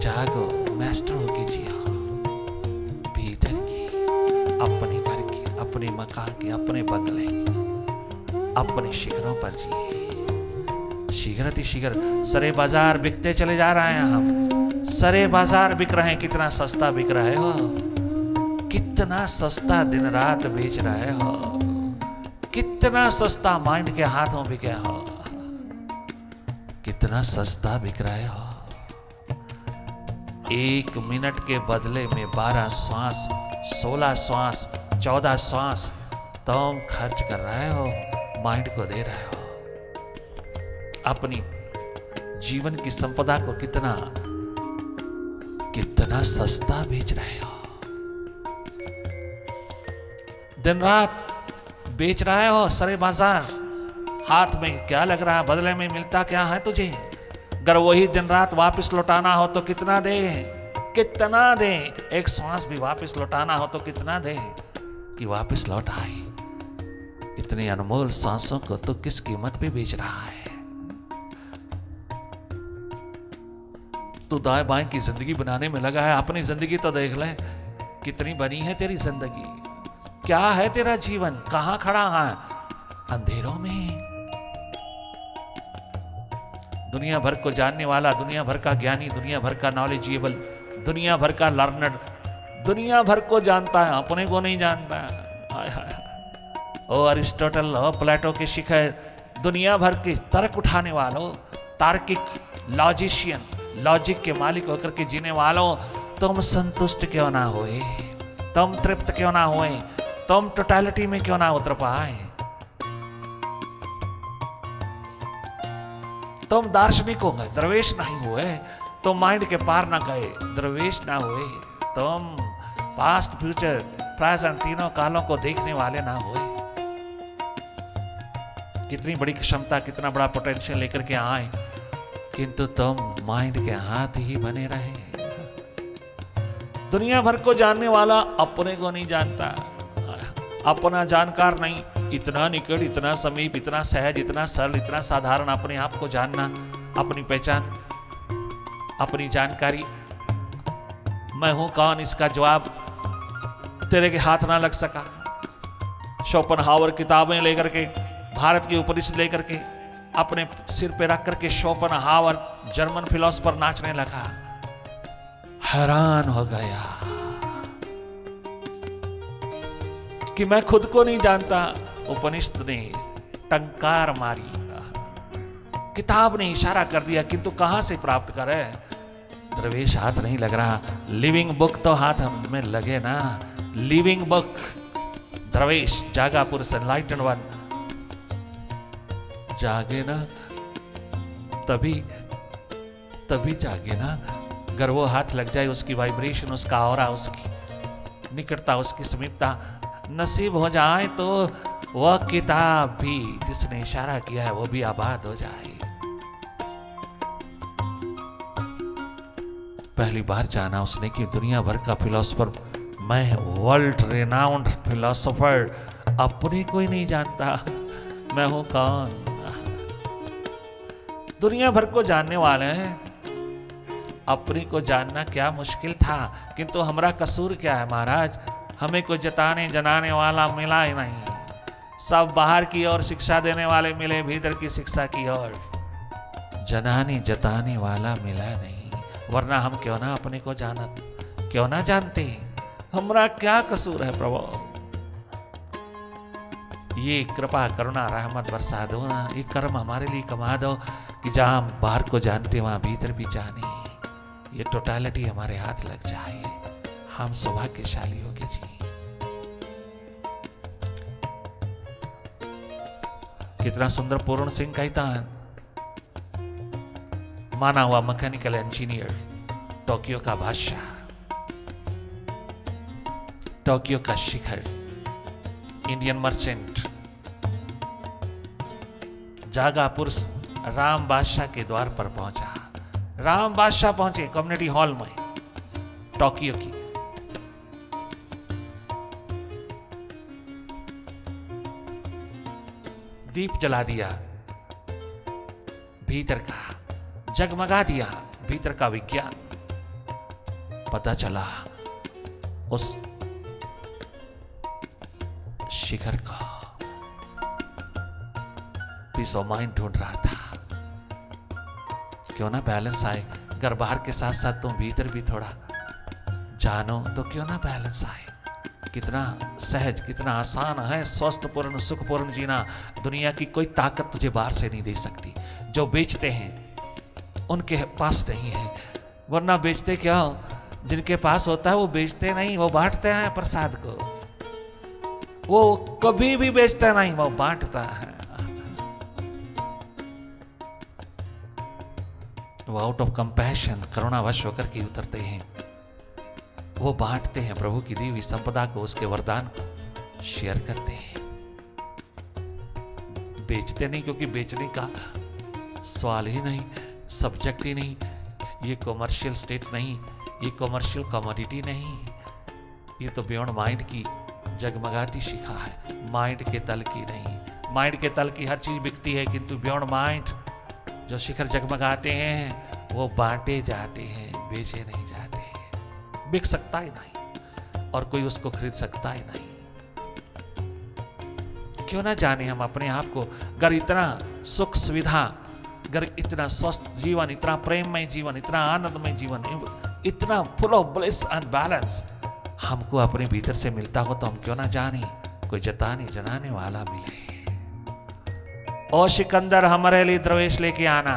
जागो, मास्टर हो कीजिए, भीतर की, अपने घर की, अपने मकान की, अपने बंगले की, अपने शिखरों पर जिए। शीघ्र शीघ्र सरे बाजार बिकते चले जा रहे हैं हम, सरे बाजार बिक रहे हैं। कितना सस्ता बिक रहे हो, कितना सस्ता दिन रात बेच रहे हो, कितना सस्ता माइंड के हाथों बिके हो, कितना सस्ता बिक रहे हो। 1 मिनट के बदले में 12 श्वास, 16 श्वास, 14 श्वास तुम खर्च कर रहे हो, माइंड को दे रहे हो। अपनी जीवन की संपदा को कितना कितना सस्ता बेच रहे हो। दिन रात बेच रहे हो सरे बाजार, हाथ में क्या लग रहा है, बदले में मिलता क्या है तुझे। अगर वही दिन रात वापस लौटाना हो तो कितना दे, कितना दे। 1 श्वास भी वापस लौटाना हो तो कितना दे कि वापस लौट आए। इतनी अनमोल सांसों को तो किस कीमत पे बेच रहा है। तू दाएं बाएं की जिंदगी बनाने में लगा है, अपनी जिंदगी तो देख ले, कितनी बनी है तेरी जिंदगी, क्या है तेरा जीवन, कहां खड़ा है, अंधेरों में। दुनिया भर को जानने वाला, दुनिया भर का ज्ञानी, दुनिया भर का नॉलेजेबल, दुनिया भर का लर्नड, दुनिया भर को जानता है, अपने को नहीं जानता है। ओ अरिस्टोटल, ओ प्लेटो के शिखर, दुनिया भर के तर्क उठाने वालों, तार्किक, लॉजिशियन, लॉजिक के मालिक होकर के जीने वालों, तुम संतुष्ट क्यों ना होए, तुम तृप्त क्यों ना होए, तुम टोटलिटी में क्यों ना उतर पाए। तुम दार्शनिक हो गए, दरवेश नहीं हुए, तुम माइंड के पार ना गए, दरवेश ना हुए, तुम पास्ट फ्यूचर प्रेजेंट तीनों कालों को देखने वाले ना हुए। कितनी बड़ी क्षमता, कितना बड़ा पोटेंशियल लेकर के आए, किंतु तुम माइंड के हाथ ही बने रहे। दुनिया भर को जानने वाला अपने को नहीं जानता, अपना जानकार नहीं। इतना निकट, इतना समीप, इतना सहज, इतना सरल, इतना साधारण अपने आप को जानना, अपनी पहचान, अपनी जानकारी, मैं हूं कौन, इसका जवाब तेरे के हाथ ना लग सका। शोपनहावर किताबें लेकर के, भारत की उपनिषद लेकर के अपने सिर पे रख करके शोपनहावर जर्मन फिलोसफर नाचने लगा। हैरान हो गया कि मैं खुद को नहीं जानता। उपनिषद ने टंकार मारी, किताब ने इशारा कर दिया, किंतु कहां से प्राप्त करे। दरवेश हाथ नहीं लग रहा, लिविंग बुक तो हाथ में लगे ना। लिविंग बुक, दरवेश जागा पुरुष, एनलाइटेंड वन जागे ना, तभी जागे ना। अगर वो हाथ लग जाए, उसकी वाइब्रेशन, उसका ऑरा, उसकी निकटता, उसकी समीपता नसीब हो जाए तो वह किताब भी जिसने इशारा किया है वो भी आबाद हो जाए। पहली बार जाना उसने कि दुनिया भर का फिलोसोफर, मैं वर्ल्ड रेनाउंड फिलोसोफर, अपने कोई नहीं जानता मैं हूं कौन। दुनिया भर को जानने वाले हैं, अपनी को जानना क्या मुश्किल था, किंतु हमारा कसूर क्या है महाराज, हमें कोई जताने जनाने वाला मिला ही नहीं। सब बाहर की ओर शिक्षा देने वाले मिले, भीतर की शिक्षा की ओर जनाने जताने वाला मिला नहीं। वरना हम क्यों ना अपने को जानत, क्यों ना जानते, हमारा क्या कसूर है प्रभु। ये कृपा करुणा रहमत बरसा दो ना, ये कर्म हमारे लिए कमा दो कि जहां हम बाहर को जानते वहां भीतर भी जाने, ये टोटलिटी हमारे हाथ लग जाए, हम सौभाग्यशाली होंगे जी। कितना सुंदर पूर्ण सिंह कहता है, माना हुआ मैकेनिकल इंजीनियर, टोक्यो का बादशाह, टोक्यो का शिखर, इंडियन मर्चेंट, जागापुर राम बादशाह के द्वार पर पहुंचा। राम बादशाह पहुंचे कम्युनिटी हॉल में टोक्यो की। दीप जला दिया, भीतर का जगमगा दिया, भीतर का विज्ञान पता चला। उस शिखर का पीस ऑफ माइंड ढूंढ रहा था, क्यों ना बैलेंस आए। अगर बाहर के साथ साथ तुम भीतर भी थोड़ा जानो तो क्यों ना बैलेंस आए। कितना सहज, कितना आसान है स्वस्थपूर्ण सुखपूर्ण जीना। दुनिया की कोई ताकत तुझे बाहर से नहीं दे सकती। जो बेचते हैं उनके पास नहीं है, वरना बेचते क्या हो, जिनके पास होता है वो बेचते नहीं, वो बांटते हैं प्रसाद को। वो कभी भी बेचता नहीं, वो बांटता है। वो आउट ऑफ कंपैशन करुणावश होकर के उतरते हैं, वो बांटते हैं प्रभु की दी हुई संपदा को, उसके वरदान को शेयर करते हैं। बेचते नहीं, क्योंकि बेचने का सवाल ही नहीं, सब्जेक्ट ही नहीं। ये कॉमर्शियल स्टेट नहीं, ये कॉमर्शियल कमोडिटी नहीं, ये तो बियॉन्ड माइंड की जगमगाती शिखा है, माइंड के तल की नहीं। माइंड के तल की हर चीज बिकती है, किंतु बियॉन्ड माइंड जो शिखर जगमगाते हैं वो बांटे जाते हैं, बेचे नहीं जाते। बिक सकता ही नहीं और कोई उसको खरीद सकता ही नहीं। क्यों ना जाने हम अपने आप को, अगर इतना सुख सुविधा, अगर इतना स्वस्थ जीवन, इतना प्रेममय जीवन, इतना आनंदमय जीवन, इतना full of bliss and balance हमको अपने भीतर से मिलता हो, तो हम क्यों ना जाने कोई जताने जनाने वाला मिले। ओ सिकंदर हमारे लिए द्रवेश लेके आना।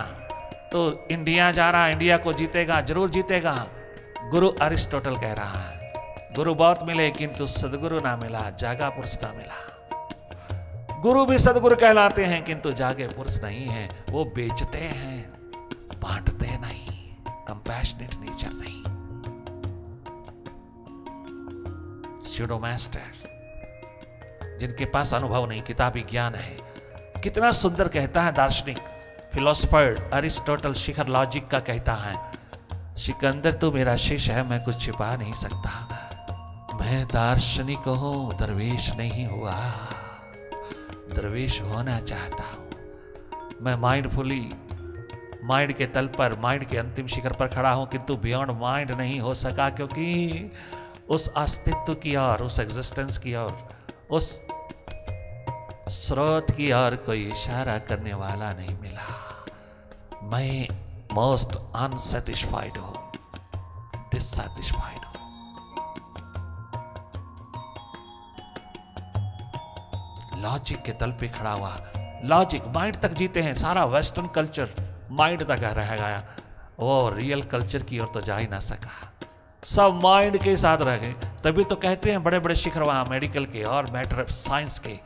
तो इंडिया जा रहा, इंडिया को जीतेगा, जरूर जीतेगा। गुरु अरिस्टोटल कह रहा है, गुरु बहुत मिले किंतु सदगुरु ना मिला, जागा पुरुष ना मिला। गुरु भी सदगुरु कहलाते हैं किंतु जागे पुरुष नहीं है। वो बेचते हैं, बांटते नहीं, कंपैशनेट नेचर नहीं। स्यूडो मास्टर, जिनके पास अनुभव नहीं, किताबी ज्ञान है। कितना सुंदर कहता है दार्शनिक फिलोसोफर अरिस्टोटल, शिखर लॉजिक का कहता है, सिकंदर तू मेरा शिष्य है, मैं कुछ छिपा नहीं सकता। मैं दार्शनिक हूं, दरवेश नहीं हुआ, दरवेश होना चाहता हूं। मैं माइंडफुली माइंड के तल पर, माइंड के अंतिम शिखर पर खड़ा हूं, किंतु बियॉन्ड माइंड नहीं हो सका, क्योंकि उस अस्तित्व की ओर, उस एग्जिस्टेंस की ओर, उस स्रोत की ओर कोई इशारा करने वाला नहीं मिला। मैं मोस्ट अनसेटिस्फाइड हो, डिससेटिस्फाइड हो। लॉजिक के तल पे खड़ा हुआ, लॉजिक माइंड तक जीते हैं। सारा वेस्टर्न कल्चर माइंड तक रह गया, वो रियल कल्चर की ओर तो जा ही ना सका, सब माइंड के साथ रह गए। तभी तो कहते हैं बड़े बड़े शिखर वहां मेडिकल के और मैटर साइंस के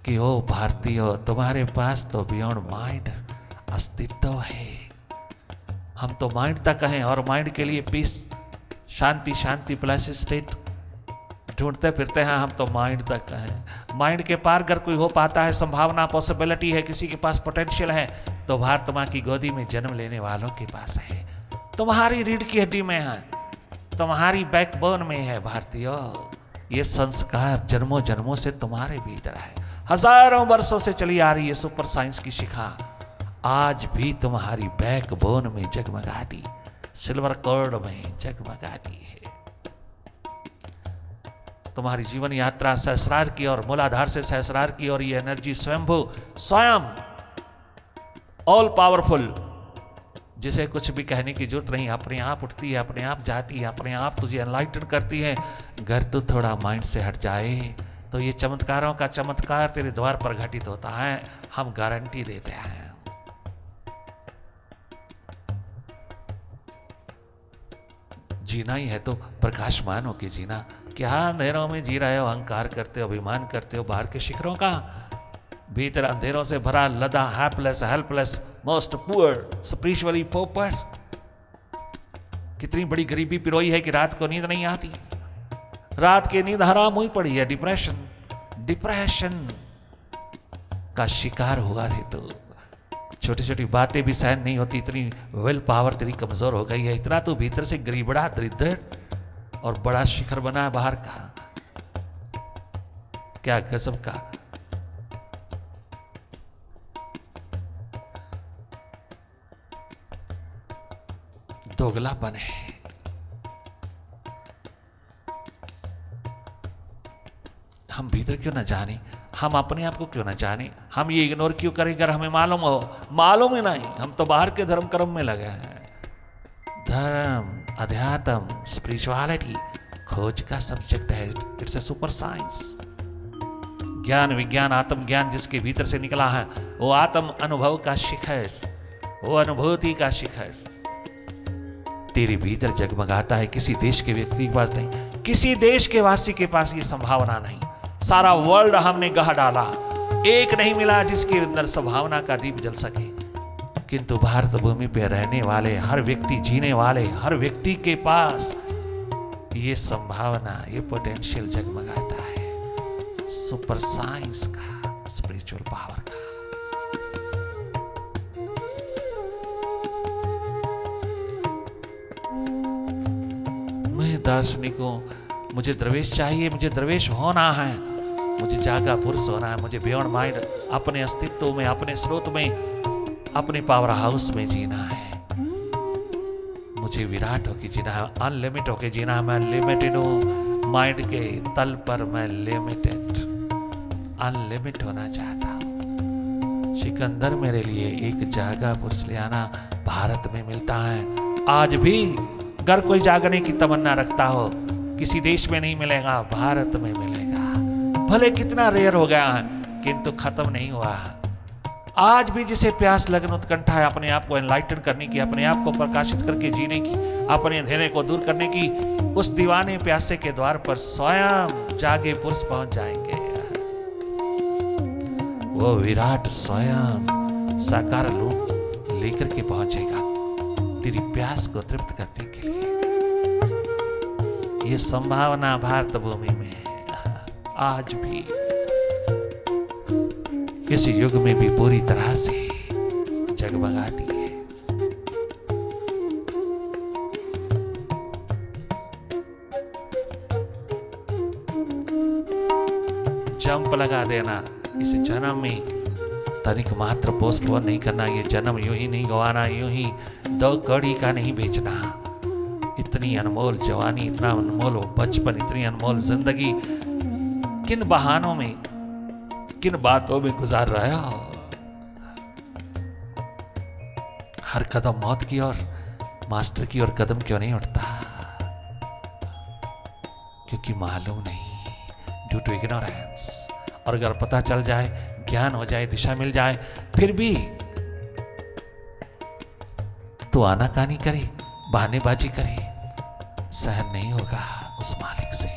कि ओ भारतीय, तुम्हारे पास तो बियॉन्ड माइंड अस्तित्व है। हम तो माइंड तक हैं और माइंड के लिए पीस, शांति, शांति प्लस स्टेट, ढूंढते फिरते हैं हम तो माइंड तक हैं। माइंड के पार अगर कोई हो पाता है, संभावना, पॉसिबिलिटी है, किसी के पास पोटेंशियल है, तो भारत माँ की गोदी में जन्म लेने वालों के पास है। तुम्हारी रीढ़ की हड्डी में है, तुम्हारी बैकबोन में है भारतीयों। ये संस्कार जन्मों जन्मों से तुम्हारे भीतर है। हजारों वर्षों से चली आ रही है सुपर साइंस की शिखा, आज भी तुम्हारी बैकबोन में जगमगाती, सिल्वर कॉर्ड में जगमगाती है। तुम्हारी जीवन यात्रा सहस्रार की और मूलाधार से सहस्रार की, और ये एनर्जी स्वयंभू, स्वयं ऑल पावरफुल, जिसे कुछ भी कहने की जरूरत नहीं, अपने आप उठती है, अपने आप जाती है, अपने आप तुझे एनलाइटन करती है। अगर तू थोड़ा माइंड से हट जाए तो ये चमत्कारों का चमत्कार तेरे द्वार पर घटित होता है, हम गारंटी देते हैं। जीना ही है तो प्रकाशमान होके जीना। क्या अंधेरों में जी रहे हो, अहंकार करते हो, अभिमान करते हो बाहर के शिखरों का, भीतर अंधेरों से भरा, लदा, helpless, helpless, most poor, spiritually पोपर। कितनी बड़ी गरीबी पिरोई है कि रात को नींद नहीं आती, रात की नींद हराम हुई पड़ी है। डिप्रेशन का शिकार हुआ है तो छोटी छोटी बातें भी सहन नहीं होती, इतनी विल पावर तेरी कमजोर हो गई है। इतना तो भीतर से गरीबड़ा, दरिद्र और बड़ा शिखर बना है बाहर का। क्या गजब का दोगलापन है। हम भीतर क्यों ना जाने, हम अपने आप को क्यों ना जाने, हम ये इग्नोर क्यों करें अगर हमें मालूम हो? मालूम ही नहीं, हम तो बाहर के धर्म कर्म में लगे हैं। धर्म, अध्यात्म, स्पिरिचुअलिटी खोज का सब्जेक्ट है, इट्स ए सुपर साइंस। ज्ञान, विज्ञान, आत्मज्ञान जिसके भीतर से निकला है, वो आत्म अनुभव का शिखर, वो अनुभूति का शिखर तेरे भीतर जगमगाता है। किसी देश के व्यक्ति के पास नहीं, किसी देश के वासी के पास ये संभावना नहीं। सारा वर्ल्ड हमने गह डाला, एक नहीं मिला जिसके अंदर संभावना का दीप जल सके। किंतु भारत भूमि पे रहने वाले हर व्यक्ति, जीने वाले हर व्यक्ति के पास ये संभावना, ये पोटेंशियल जगमगाता है, सुपर साइंस का, स्पिरिचुअल पावर का। मैं दार्शनिक हूं, मुझे दरवेश चाहिए, मुझे दरवेश होना है, मुझे जागा पुरुष होना है, मुझे बियॉन्ड माइंड अपने अस्तित्व में, अपने स्रोत में, अपने पावर हाउस में जीना है। मुझे विराट होके जीना है, अनलिमिटेड होके जीना है। मैं लिमिटेड हूं, माइंड के तल पर मैं लिमिटेड, अनलिमिटेड होना चाहता हूं। सिकंदर मेरे लिए एक जागा पुरुष ले आना भारत में मिलता है। आज भी अगर कोई जागने की तमन्ना रखता हो, किसी देश में नहीं मिलेगा, भारत में मिलेगा। भले कितना रेयर हो गया है किंतु खत्म नहीं हुआ। आज भी जिसे प्यास लगन उत्कंठा है अपने आप को एनलाइटन करने की, अपने आप को प्रकाशित करके जीने की, अपने अंधेरे को दूर करने की, उस दीवाने प्यासे के द्वार पर स्वयं जागे पुरुष पहुंच जाएंगे। वो विराट स्वयं साकार रूप लेकर के पहुंचेगा तेरी प्यास को तृप्त करने के लिए। ये संभावना भारत भूमि में है, आज भी इस युग में भी पूरी तरह से जगमगाती है। जंप लगा देना इस जन्म में, तनिक मात्र पोस्टपोन नहीं करना। ये जन्म यूं ही नहीं गवाना, यूं ही 2 कौड़ी का नहीं बेचना। इतनी अनमोल जवानी, इतना अनमोल बचपन, इतनी अनमोल जिंदगी किन बहानों में, किन बातों में गुजार रहे हो? हर कदम मौत की और मास्टर की ओर कदम क्यों नहीं उठता? क्योंकि मालूम नहीं, ड्यू टू इग्नोरेंस। और अगर पता चल जाए, ज्ञान हो जाए, दिशा मिल जाए, फिर भी तो आनाकानी करे, बहानेबाजी करे, सहन नहीं होगा उस मालिक से।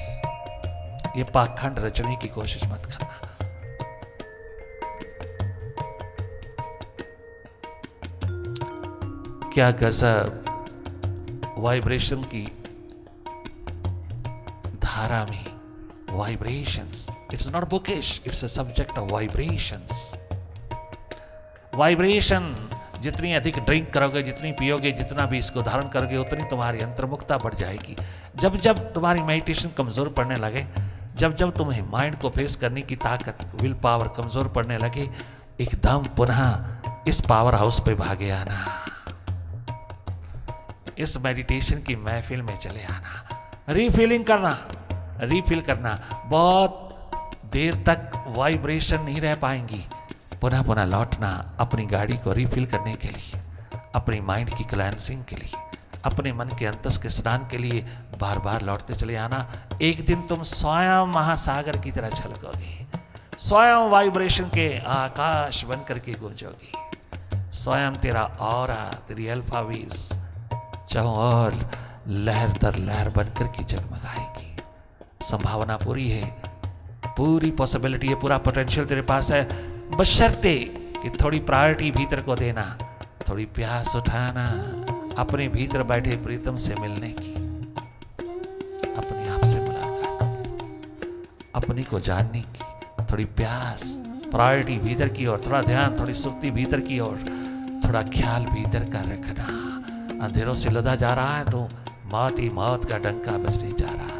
ये पाखंड रचने की कोशिश मत करना। क्या गजब वाइब्रेशन की धारा में vibrations. It's not bookish, it's a subject of vibrations. Vibration, जितनी अधिक ड्रिंक करोगे, जितनी पियोगे, जितना भी इसको धारण करोगे, उतनी तुम्हारी अंतर्मुखता बढ़ जाएगी। जब जब तुम्हारी मेडिटेशन कमजोर पड़ने लगे, जब जब तुम्हें माइंड को फेस करने की ताकत, विल पावर कमजोर पड़ने लगे, एकदम पुनः इस पावर हाउस पे भागे आना, इस मेडिटेशन की महफिल में चले आना, रीफिलिंग करना, रीफिल करना। बहुत देर तक वाइब्रेशन नहीं रह पाएंगी, पुनः पुनः लौटना अपनी गाड़ी को रीफिल करने के लिए, अपनी माइंड की क्लैंसिंग के लिए, अपने मन के अंतस के स्नान के लिए बार बार लौटते चले आना। एक दिन तुम स्वयं महासागर की तरह छलकोगे, स्वयं वाइब्रेशन के आकाश बन करके गूंजोगे, स्वयं तेरा ऑरा, तेरी अल्फा वेव्स चारों ओर लहर दर लहर बनकर के जगमगाएगी। संभावना पूरी है, पूरी पॉसिबिलिटी है, पूरा पोटेंशियल तेरे पास है, बशर्ते कि थोड़ी प्रायोरिटी भीतर को देना, थोड़ी प्यास उठाना अपने भीतर बैठे प्रीतम से मिलने की, अपने आप से मुलाकात, अपने को जानने की, थोड़ी प्यास, प्रायोरिटी भीतर की ओर, थोड़ा ध्यान, थोड़ी सुर्ती भीतर की ओर, थोड़ा ख्याल भीतर का रखना। अंधेरों से लदा जा रहा है तो मौत ही मौत का डंका बजने जा रहा है।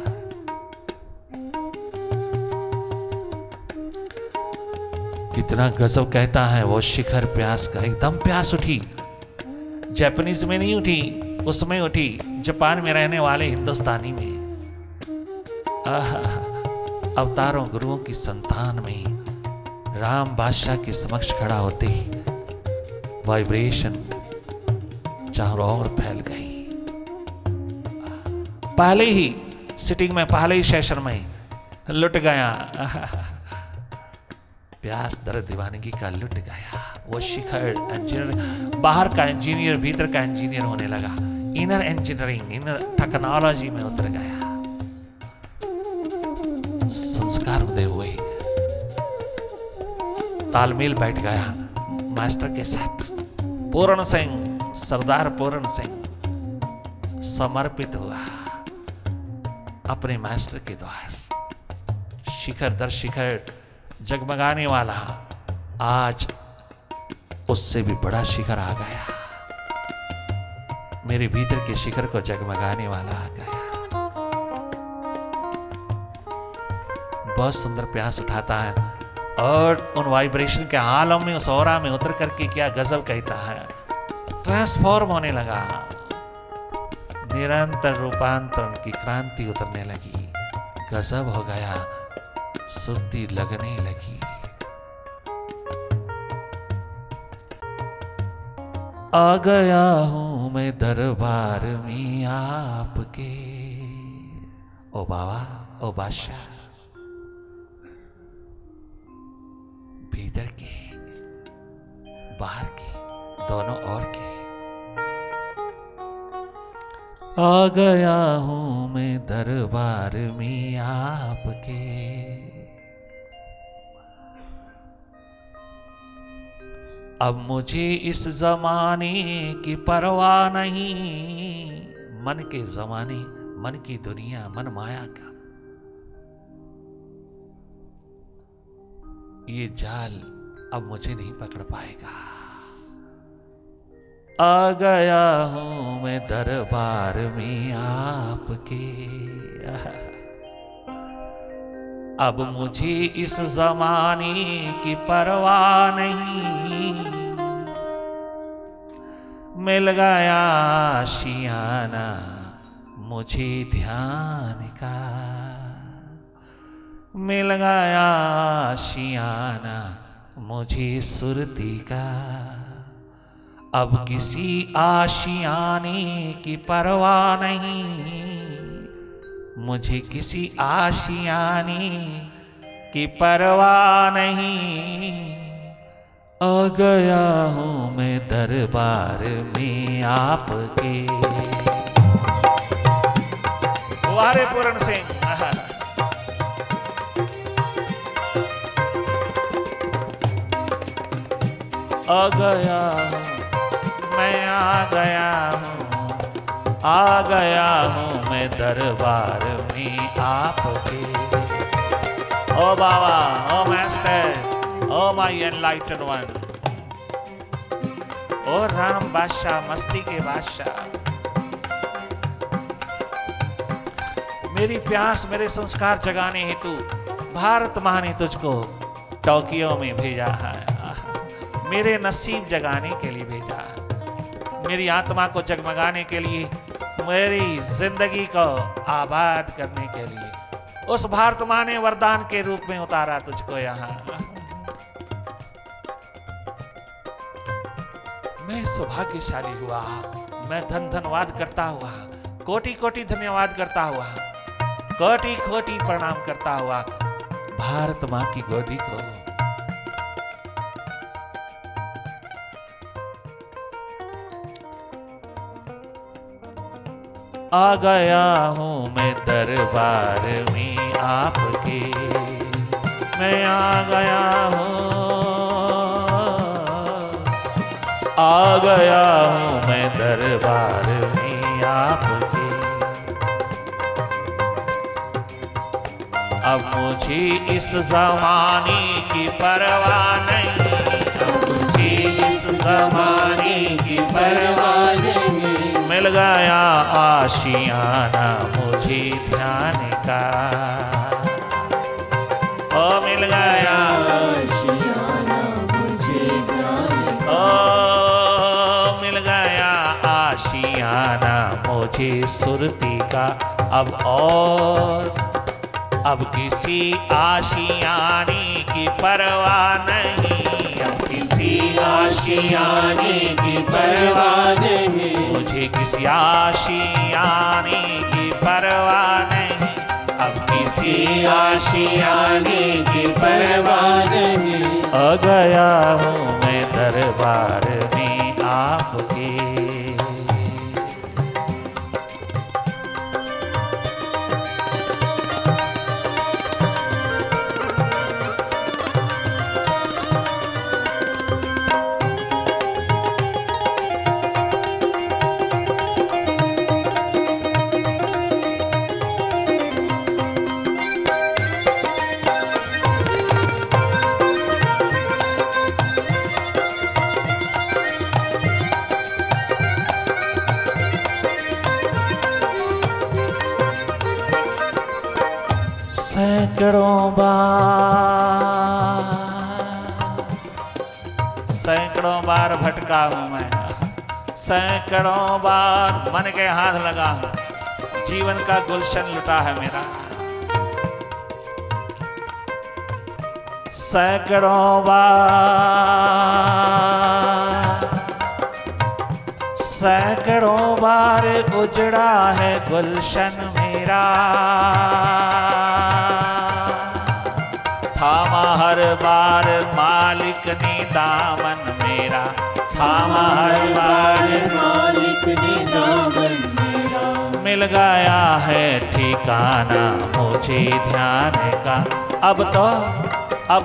कितना गजब कहता है वो शिखर प्यास का, एकदम प्यास उठी, जापानीज में नहीं उठी, उसमें उठी, जापान में रहने वाले हिंदुस्तानी में। अवतारों गुरुओं की संतान में राम बादशाह के समक्ष खड़ा होते ही वाइब्रेशन चारों ओर फैल गई। पहले ही सिटिंग में, पहले ही सेशन में लुट गया प्यास दर्द दीवानगी का, लुट गया वो शिखर। इंजीनियर, बाहर का इंजीनियर भीतर का इंजीनियर होने लगा, इनर इंजीनियरिंग, इनर टेक्नोलॉजी में उतर गया। संस्कार उदय हुए, तालमेल बैठ गया मास्टर के साथ। पूर्ण सिंह, सरदार पूर्ण सिंह समर्पित हुआ अपने मास्टर के द्वार। शिखर दर शिखर जगमगाने वाला आज उससे भी बड़ा शिखर आ गया, मेरे भीतर के शिखर को जगमगाने वाला आ गया। बहुत सुंदर प्यास उठाता है और उन वाइब्रेशन के आलम में, उस ऑरा में उतर करके क्या गजब कहता है, ट्रांसफॉर्म होने लगा, निरंतर रूपांतरण की क्रांति उतरने लगी, गजब हो गया, सुर्ती लगने लगी। आ गया हूं मैं दरबार में आपके, ओ बाबा, ओ बादशाह, भीतर के बाहर के दोनों ओर के। आ गया हूं मैं दरबार में आपके, अब मुझे इस जमाने की परवाह नहीं, मन के जमाने, मन की दुनिया, मन माया का ये जाल अब मुझे नहीं पकड़ पाएगा। आ गया हूं मैं दरबार में आपके, अब मुझे इस जमाने की परवाह नहीं, मिल गया आशियाना मुझे ध्यान का, मिल गया आशियाना मुझे सुरती का, अब किसी आशियाने की परवाह नहीं, मुझे किसी आशियाने की परवाह नहीं। आ गया हूं मैं दरबार में आपके। वारे पूर्ण सिंह, आ गया मैं, आ गया हूं, आ गया हूं मैं दरबार में आपके। ओ बाबा, ओ मास्टर, ओ माई एनलाइटन वन, ओ राम बादशाह, मस्ती के बादशाह, मेरी प्यास मेरे संस्कार जगाने हेतु भारत माँ ने तुझको टोक्यो में भेजा है, मेरे नसीब जगाने के लिए भेजा है, मेरी आत्मा को जगमगाने के लिए, मेरी जिंदगी को आबाद करने के लिए उस भारत माँ ने वरदान के रूप में उतारा तुझको यहाँ। मैं सौभाग्यशाली हुआ, मैं धन्यवाद करता हुआ, कोटि कोटि धन्यवाद करता हुआ, कोटि कोटि प्रणाम करता हुआ भारत माँ की गोदी को। आ गया हूँ मैं दरबार में आपके, मैं आ गया हूँ, आ गया हूँ मैं दरबार में आपके। अब मुझे इस ज़माने की परवाह नहीं, अब मुझे इस ज़माने की परवाह नहीं, मिल गया आशियाना मुझे ध्यान का, ओ मिल गया आशियाना मुझे ध्यान का, ओ मिल गया आशियाना मुझे सुरती का। अब किसी आशियाने की परवाह नहीं, अब किसी आशियाने की परवाह नहीं, मुझे किसी आशियाने की परवाह नहीं, अब किसी आशियाने की परवाह नहीं। आ गया हूँ मैं दरबार में आपके। सैकड़ों बार भटका हूं मैं, सैकड़ों बार मन के हाथ लगा हूं, जीवन का गुलशन लुटा है मेरा। सैकड़ों बार उजड़ा है गुलशन मेरा, थामा हर बार मालिक ने दामन मेरा, थामा हर बार मालिक ने दामन मेरा, मिल गया है ठिकाना मुझे ध्यान का। अब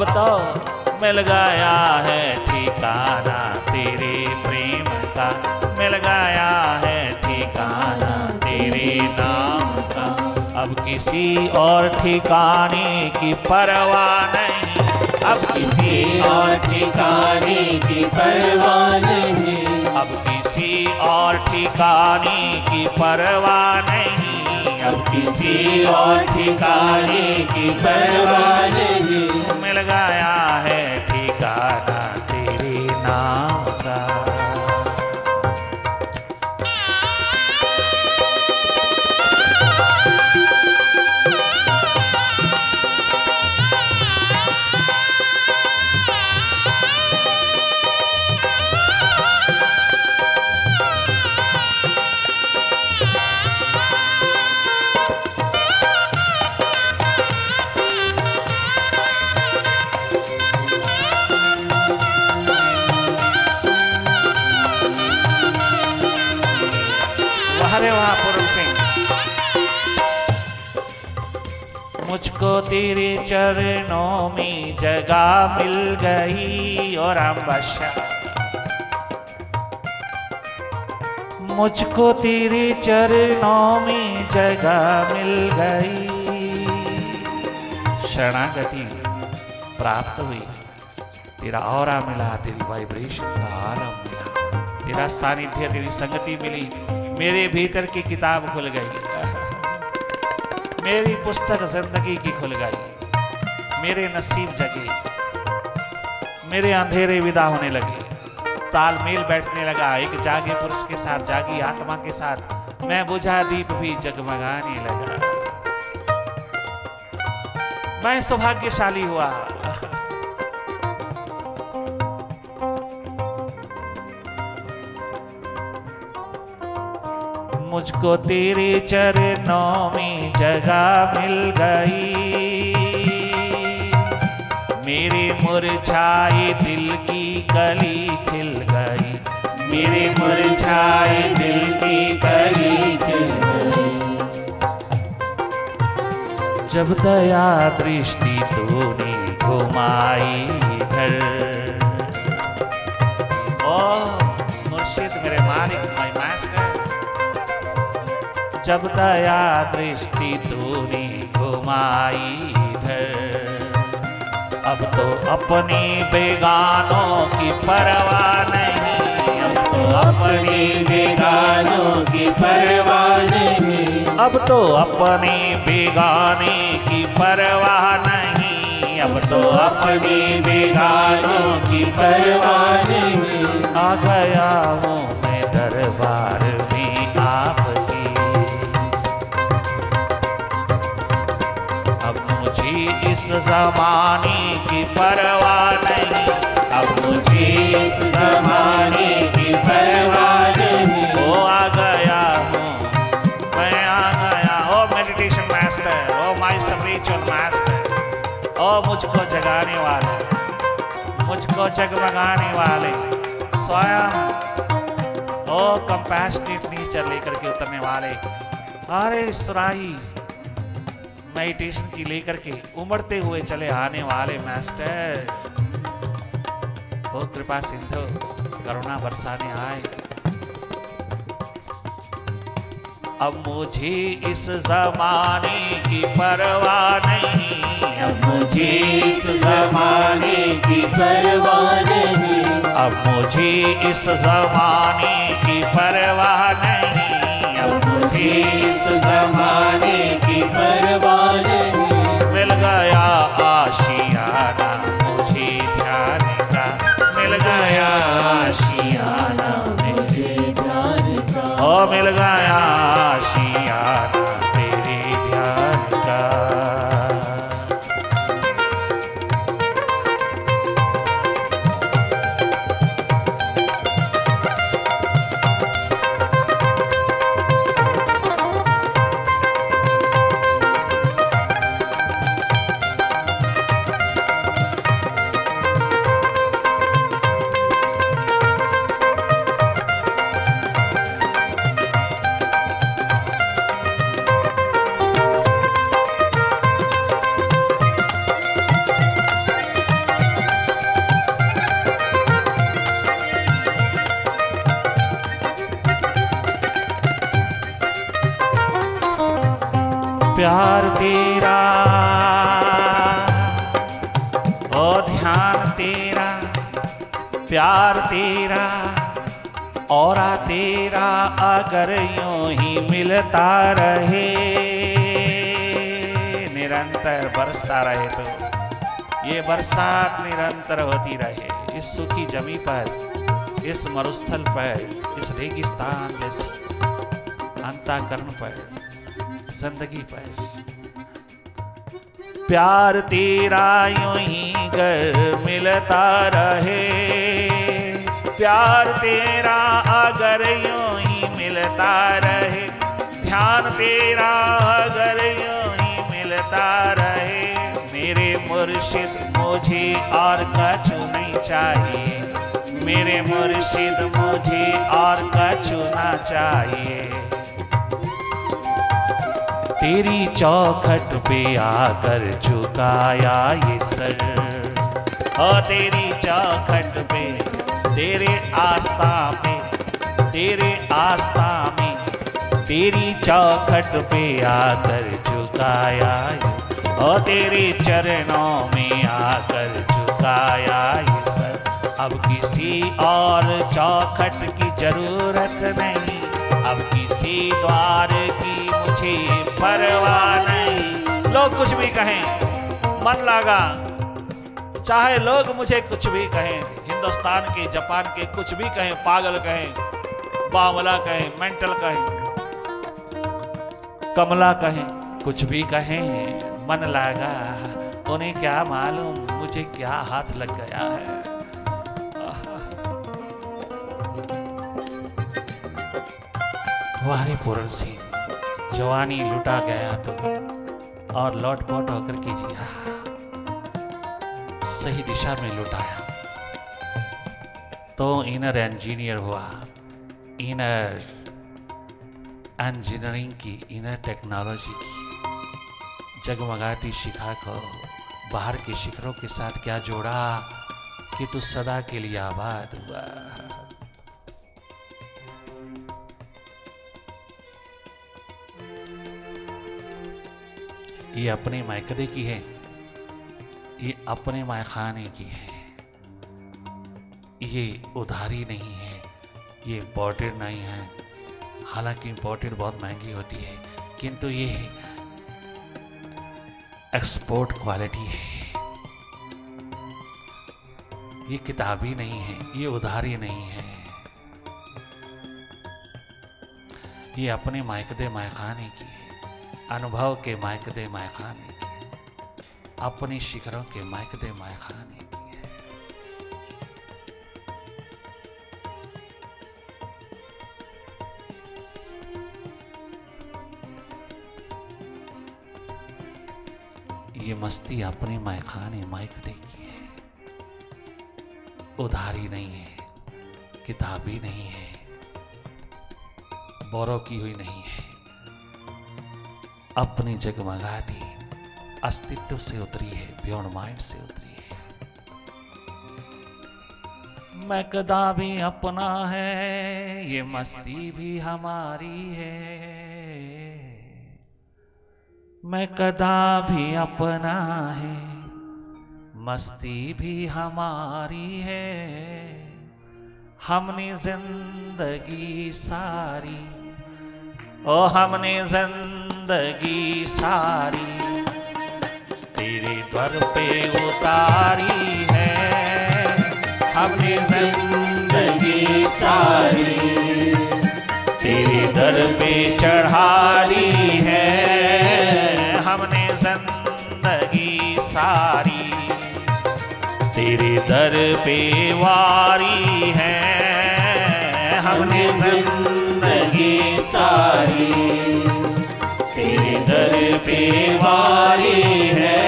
तो मिल गया है ठिकाना तेरे प्रेम का, मिल गया है ठिकाना तेरे नाम का। अब किसी और ठिकाने की परवाह नहीं, अब किसी और ठिकाने की परवाह नहीं, अब किसी और ठिकाने की परवाह नहीं, अब किसी और ठिकाने की परवाह नहीं, मिल गया है ठिकाना तेरे नाम का। अरे वाह पूरन सिंह, मुझको तेरे चरणों में जगह मिल गई और राम बादशाह, मुझको तेरे चरणों में जगह मिल गई। शरणागति प्राप्त हुई, तेरा ऑरा मिला, तेरी वाइब्रेशन का आलम मिला, तेरा सानिध्य, तेरी संगति मिली, मेरे भीतर की किताब खुल गई, मेरी पुस्तक जिंदगी की खुल गई, मेरे नसीब जगे, मेरे अंधेरे विदा होने लगे, तालमेल बैठने लगा, एक जागे पुरुष के साथ, जागी आत्मा के साथ मैं बुझा दीप भी जगमगाने लगा। मैं सौभाग्यशाली हुआ। मुझको तेरे चरणों में जगह मिल गई, मेरे मुरझाए दिल की कली खिल गई, मेरे मुरझाए दिल की कली खिल गई। जब दया दृष्टि तूने घुमाई इधर, ओ मुर्शिद मेरे मालिक, माय मास्टर, जब दया दृष्टि तूने घुमाई इधर, अब तो अपने बेगानों की परवाह नहीं, अब तो अपने बेगानों की परवाह नहीं, अब तो अपने बेगाने की परवाह नहीं, अब तो अपने बेगानों की परवाह नहीं। आ गया हूँ मैं दरबार में आपके, अब मुझे इस जमाने की परवाह नहीं, अब मुझे इस जमाने की परवाह नहीं। ओ आ गया हूँ, मैं आ गया, ओ मेडिटेशन मास्टर, ओ माय स्पिरिचुअल मास्टर, ओ मुझको जगाने वाले, मुझको जगमगाने वाले स्वयं, ओ कंपैशनेट नेचर लेकर के उतरने वाले, अरे सुराही मेडिटेशन की लेकर के उमड़ते हुए चले आने वाले मास्टर, ओ कृपा सिंधु करुणा बरसाने आए। अब मुझे इस जमाने की परवाह नहीं, अब मुझे इस जमाने की परवाह नहीं, अब मुझे इस जमाने की परवाह नहीं, अब मुझे इस जमाने की परवाह नहीं। मिल गया आशियाना मुझे ध्यान का, मिल गया आशियाना मुझे ध्यान का, ओ मिल गया आशियाना तेरे ध्यान का। प्यार तेरा, ओ ध्यान तेरा, प्यार तेरा, औरा तेरा अगर यूं ही मिलता रहे, निरंतर बरसता रहे, तो ये बरसात निरंतर होती रहे इस सूखी जमी पर, इस मरुस्थल पर, इस रेगिस्तान जैसी अंतःकरण पर, जिंदगी पर। प्यार तेरा यूं ही गर मिलता रहे, प्यार तेरा अगर यूं ही मिलता रहे, ध्यान तेरा अगर यूं ही मिलता रहे, मेरे मुर्शिद मुझे और कछु नहीं चाहिए, मेरे मुर्शिद मुझे और कछु ना चाहिए। तेरी चौखट पे आकर झुकाया ये सर, और तेरी चौखट पे, तेरे आस्था पे, तेरे आस्था में, तेरी चौखट पे आकर झुकाया, और तेरे चरणों में आकर झुकाया ये सर। अब किसी और चौखट की जरूरत नहीं, अब किसी द्वार की मुझे परवाह नहीं। लोग कुछ भी कहें, मन लगा, चाहे लोग मुझे कुछ भी कहें, हिंदुस्तान के जापान के कुछ भी कहें, पागल कहें, बावला कहें, मेंटल कहें, कमला कहें, कुछ भी कहें, मन लगा, उन्हें क्या मालूम मुझे क्या हाथ लग गया है। वारे पूर्ण सिंह, जवानी लुटा गया तो और लौट पोट होकर के जिया, सही दिशा में लुटाया तो इनर इंजीनियर हुआ। इनर इंजीनियरिंग की, इनर टेक्नोलॉजी की जगमगाती शिखा को बाहर के शिखरों के साथ क्या जोड़ा कि तू सदा के लिए आबाद हुआ। ये अपने मायकदे की है, ये अपने मायखाने की है, ये उधारी नहीं है, ये इम्पोर्टेड नहीं है। हालांकि इम्पोर्टेड बहुत महंगी होती है, किंतु ये एक्सपोर्ट क्वालिटी है। ये किताबी नहीं है, ये उधारी नहीं है, ये अपने मायकदे मायखाने की है, अनुभव के मायकदे मायखाने की, अपने शिखरों के मायकदे मायखाने की है। ये मस्ती अपने मायखाने मायकदे की है, उधारी नहीं है, किताबी नहीं है, बोरो की हुई नहीं है, अपनी जगमगाती अस्तित्व से उतरी है, बियॉन्ड माइंड से उतरी है। मैं कदा भी अपना है, ये मस्ती भी हमारी है। मैं कदा भी अपना है, मस्ती भी हमारी है। हमने जिंदगी सारी, ओ हमने जिंदगी सारी तेरे द्वार पे उतारी है। हमने जिंदगी सारी तेरे दर पे चढ़ाई है। हमने जिंदगी सारी तेरे दर पे वारी है। हमने जिंदगी सारी तेरे दर पे वारी है।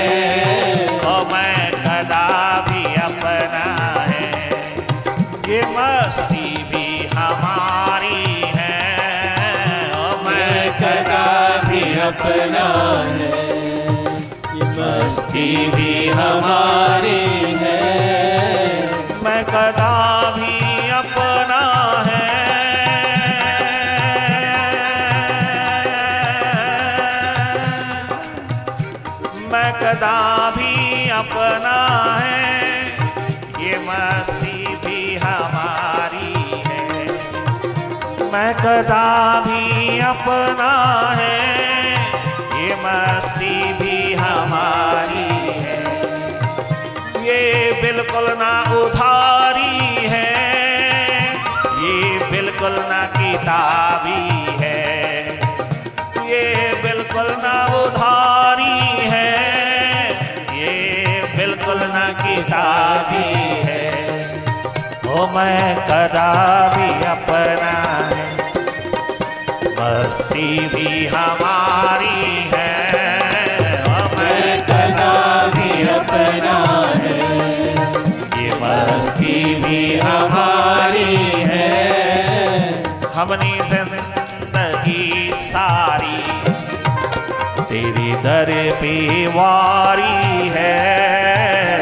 ओ मैं कदा भी अपना है, ये मस्ती भी हमारी है। ओ मैं कदा भी अपना है, ये मस्ती भी हमारी है। मैं कदा भी अपना है, मैं कदा भी अपना है, ये मस्ती भी हमारी है। मैं कदा भी अपना है, ये मस्ती भी हमारी है। ये बिल्कुल ना उधारी है, ये बिल्कुल ना किताबी है। ये बिल्कुल ना उधारी है, ये बिल्कुल ना किताबी है। ओ मैं कदा भी अपना है, मस्ती भी हमारी है। ओ मैं कदा भी अपना है, ये मस्ती भी हमारी है। हमने जिंदगी सारी तेरी दर पे वारी है।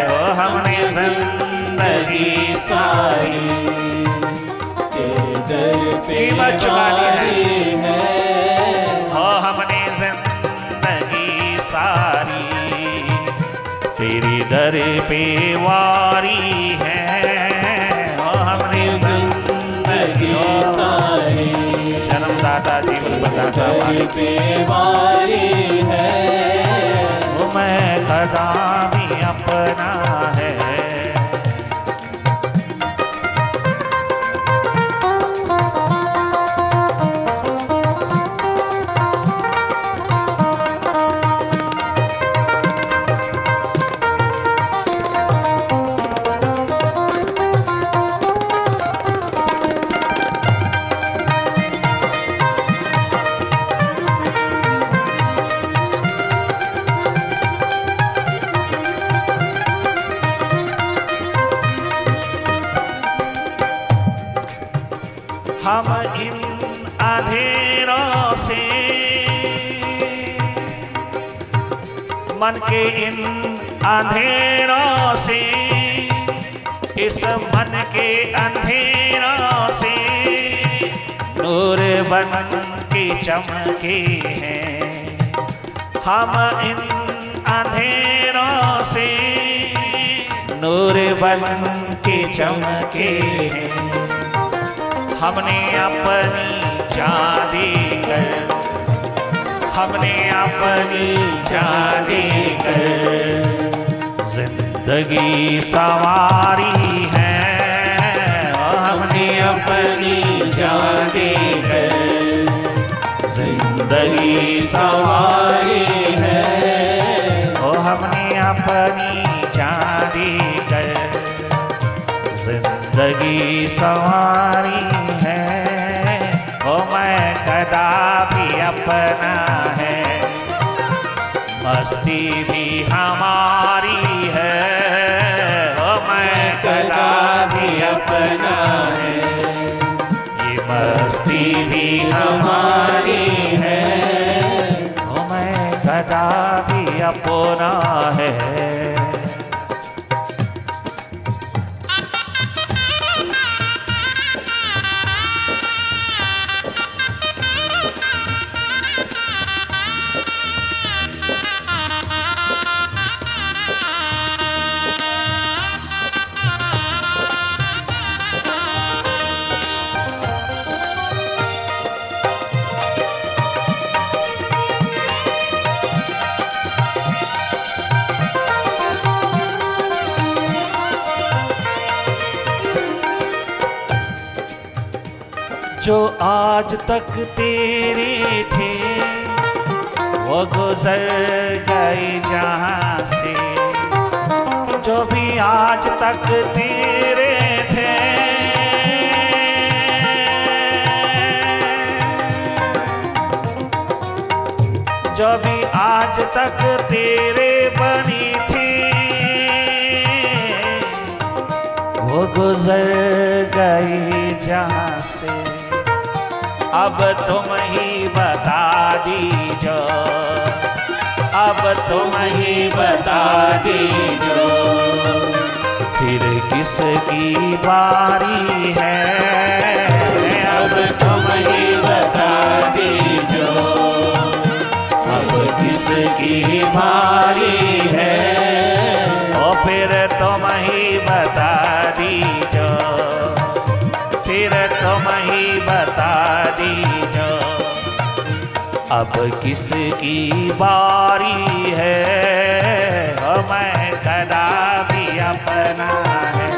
ओ हमने जिंदगी सारी तेरे दर पे वारी है। ओ हमने जिंदगी सारी दर पे वारी है, हमने जिंदगी सारी जन्मदाता जीवन बताता
पे वारी है,
मैं कदा भी अपना है। हम इन अंधेरों से, मन के इन अंधेरों से, इस मन के अंधेरों से नूर बन के चमके हैं। हम इन अंधेरों से नूर बन के चमके हैं। हमने अपनी जान देकर, हमने अपनी जान देकर जिंदगी संवारी है, हमने अपनी जान देकर जिंदगी संवारी है, हमने अपनी जान देकर जिंदगी संवारी है। ओ मैं कदा भी अपना है, मस्ती भी हमारी है, ओ मैं कदा भी अपना है, ये मस्ती भी हमारी है, ओ मैं कदा भी अपना है। जो आज तक तेरे थे वो गुजर गए जहां से, जो भी आज तक तेरे थे जो भी आज तक तेरे बनी थी वो गुजर गई जहां से। अब तुम ही बता दीजो, अब तुम ही बता दीजो, फिर किसकी बारी है, अब तुम ही बता दीजो, अब किसकी बारी है, ओ फिर तुम ही बता दीजो, फिर तुम ही बता दीजो, अब किसकी बारी है, मैं कदा भी अपना है।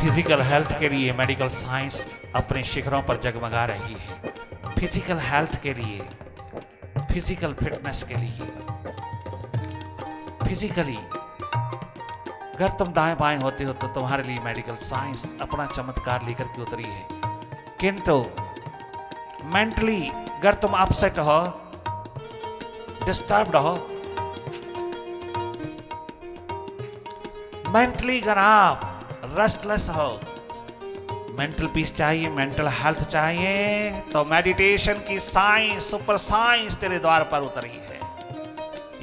फिजिकल हेल्थ के लिए मेडिकल साइंस अपने शिखरों पर जगमगा रही है। फिजिकल हेल्थ के लिए, फिजिकल फिटनेस के लिए, फिजिकली अगर तुम दाएं बाएं होते हो तो तुम्हारे लिए मेडिकल साइंस अपना चमत्कार लेकर के उतरी है। किंतु मेंटली अगर तुम अपसेट हो डिस्टर्ब्ड हो, मेंटली अगर आप रेस्टलेस हो, मेंटल पीस चाहिए, मेंटल हेल्थ चाहिए, तो मेडिटेशन की साइंस, सुपर साइंस तेरे द्वार पर उतरी है।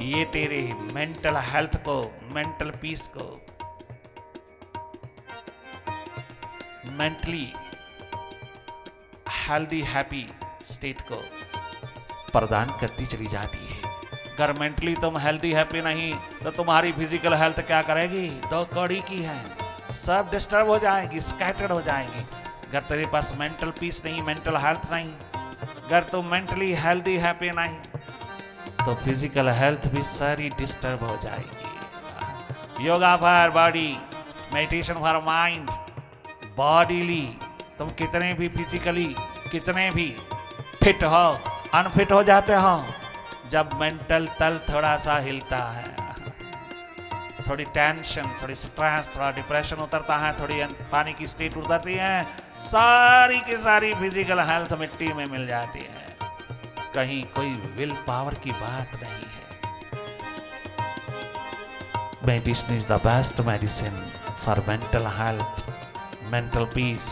ये तेरे मेंटल हेल्थ को, मेंटल पीस को, मेंटली हेल्दी हैप्पी स्टेट को प्रदान करती चली जाती है। अगर मेंटली तुम हेल्दी हैप्पी नहीं तो तुम्हारी फिजिकल हेल्थ क्या करेगी? दो कौड़ी की है, सब डिस्टर्ब हो जाएगी, स्कैटर्ड हो जाएगी। अगर तेरे पास मेंटल पीस नहीं, मेंटल हेल्थ नहीं, अगर तुम मेंटली हेल्दी हैप्पी नहीं, तो फिजिकल हेल्थ भी सारी डिस्टर्ब हो जाएगी। Yoga for body, meditation for mind. Bodily तुम कितने भी फिजिकली कितने भी फिट हो, अनफिट हो जाते हो जब मेंटल तल थोड़ा सा हिलता है, थोड़ी टेंशन, थोड़ी स्ट्रेस, थोड़ा डिप्रेशन उतरता है, थोड़ी पानी की स्टेट उतरती है, सारी की सारी फिजिकल हेल्थ मिट्टी में मिल जाती है। कहीं कोई विल पावर की बात नहीं है। Meditation is the best medicine for mental health, mental peace.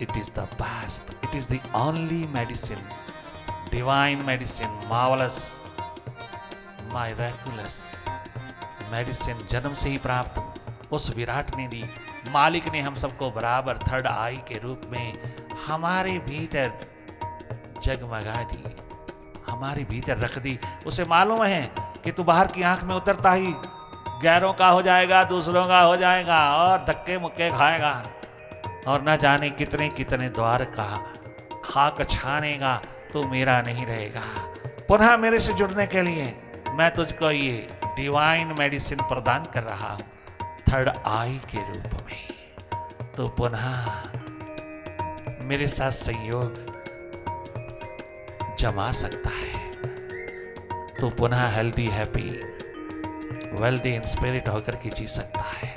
It is the best, it is the only medicine, divine medicine, marvellous, miraculous medicine, जन्म से ही प्राप्त उस विराट ने दी। मालिक ने हम सबको बराबर थर्ड आई के रूप में हमारे भीतर जगमगा दी, हमारे भीतर रख दी। उसे मालूम है कि तू बाहर की आंख में उतरता ही गैरों का हो जाएगा, दूसरों का हो जाएगा और धक्के मुक्के खाएगा और न जाने कितने कितने द्वार का खाक छानेगा, तू मेरा नहीं रहेगा। पुनः मेरे से जुड़ने के लिए मैं तुझको ये डिवाइन मेडिसिन प्रदान कर रहा हूं थर्ड आई के रूप में। तो पुनः मेरे साथ संयोग जमा सकता है, तो पुनः healthy happy wealthy in spirit होकर के जी सकता है,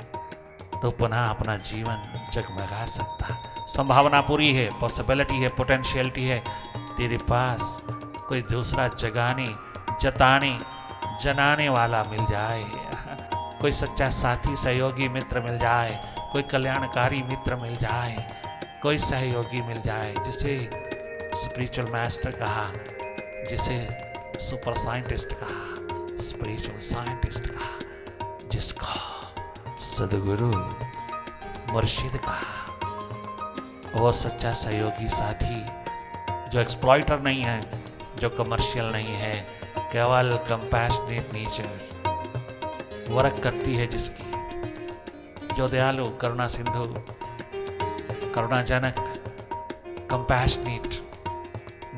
तो पुनः अपना जीवन जगमगा सकता है। संभावना पूरी है, पॉसिबिलिटी है, पोटेंशियलिटी है। तेरे पास कोई दूसरा जगाने, जताने, जनाने वाला मिल जाए, कोई सच्चा साथी, सहयोगी मित्र मिल जाए, कोई कल्याणकारी मित्र मिल जाए, कोई सहयोगी मिल जाए, जिसे स्पिरिचुअल मास्टर कहा, जिसे सुपर साइंटिस्ट कहा, स्पिरिचुअल साइंटिस्ट कहा, जिसको सदगुरु मुर्शिद कहा। वो सच्चा सहयोगी साथी जो एक्सप्लॉइटर नहीं है, जो कमर्शियल नहीं है, केवल कंपैशनेट नेचर वर्क करती है जिसकी, जो दयालु, करुणा सिंधु, करुणाजनक, कंपैशनेट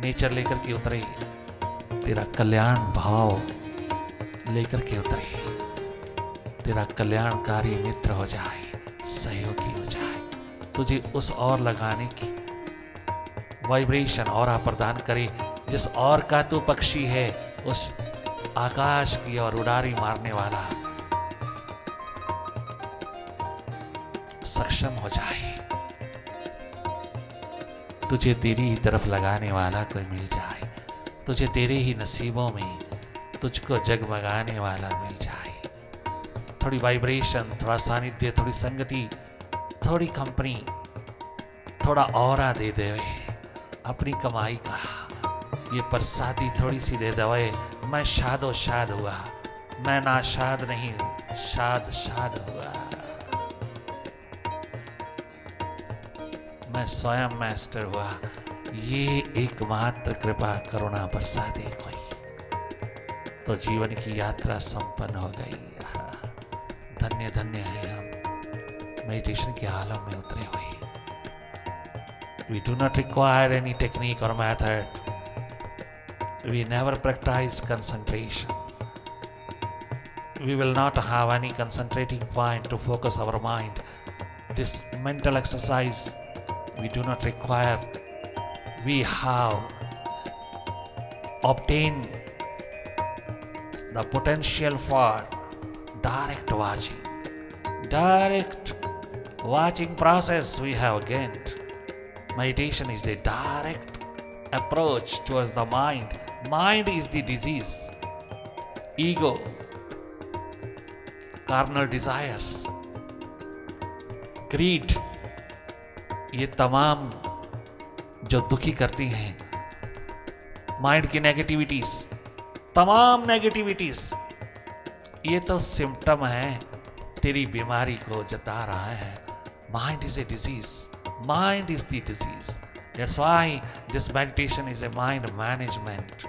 नेचर लेकर के उतरे, तेरा कल्याण भाव लेकर के उतरे, तेरा कल्याणकारी मित्र हो जाए, सहयोगी हो जाए, तुझे उस ओर लगाने की वाइब्रेशन और प्रदान करे जिस और का तू पक्षी है, उस आकाश की ओर उड़ारी मारने वाला सक्षम हो जाए, तुझे तेरी ही तरफ लगाने वाला कोई मिल जाए, तुझे तेरे ही नसीबों में तुझको जगमगाने वाला मिल जाए। थोड़ी वाइब्रेशन, थोड़ा सानिध्य, थोड़ी संगति, थोड़ी कंपनी, थोड़ा ऑरा दे दे अपनी कमाई का, ये प्रसादी थोड़ी सी दे दे। मैं शादो शाद हुआ, मैं ना शाद नहीं, शाद शाद हुआ। मैं स्वयं मास्टर हुआ, ये एकमात्र कृपा करुणा बरसा दे कोई, तो जीवन की यात्रा संपन्न हो गई। धन्य धन्य है हम मेडिटेशन के आलम में उतरे हुए। We do not require any technique or method. We never practice concentration. We will not have any concentrating point to focus our mind. This mental exercise we do not require. We have obtained the potential for direct watching. Direct watching process we have gained. Meditation is a direct approach towards the mind, mind is the disease, ego, carnal desires, greed, ये तमाम जो दुखी करती हैं, माइंड की नेगेटिविटीज, तमाम नेगेटिविटीज, ये तो सिम्टम है, तेरी बीमारी को जता रहा है। Mind is a disease, mind is the disease. That's why this meditation is a mind management.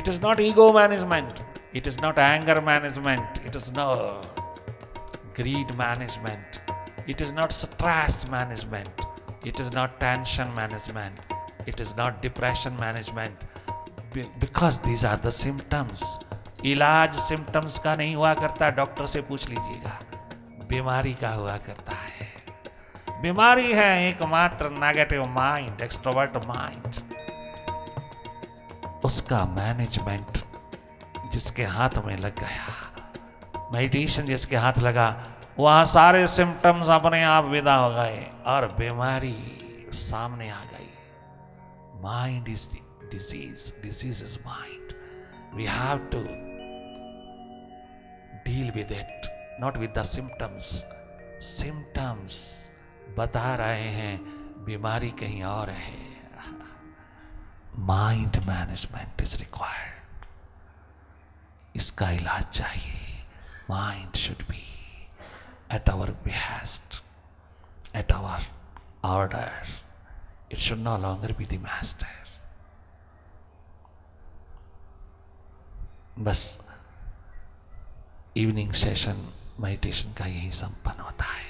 It is not ego management. It is not anger management. It is not greed management. It is not stress management. It is not tension management. It is not depression management. Because these are the symptoms. इलाज सिम्टम्स का नहीं हुआ करता, डॉक्टर से पूछ लीजिएगा, बीमारी का हुआ करता है। बीमारी है एकमात्र नेगेटिव माइंड, एक्सट्रोवर्ट माइंड। उसका मैनेजमेंट जिसके हाथ में लग गया, मेडिटेशन जिसके हाथ लगा, वहां सारे सिम्टम्स अपने आप विदा हो गए और बीमारी सामने आ गई। Mind is disease, disease is mind. We have to deal with it, not with the symptoms. Symptoms बता रहे हैं बीमारी कहीं और है। Mind management is required. इसका इलाज चाहिए। Mind should be at our behest, at our order. It should no longer be the master. बस इवनिंग सेशन मेडिटेशन का यही संपन्न होता है।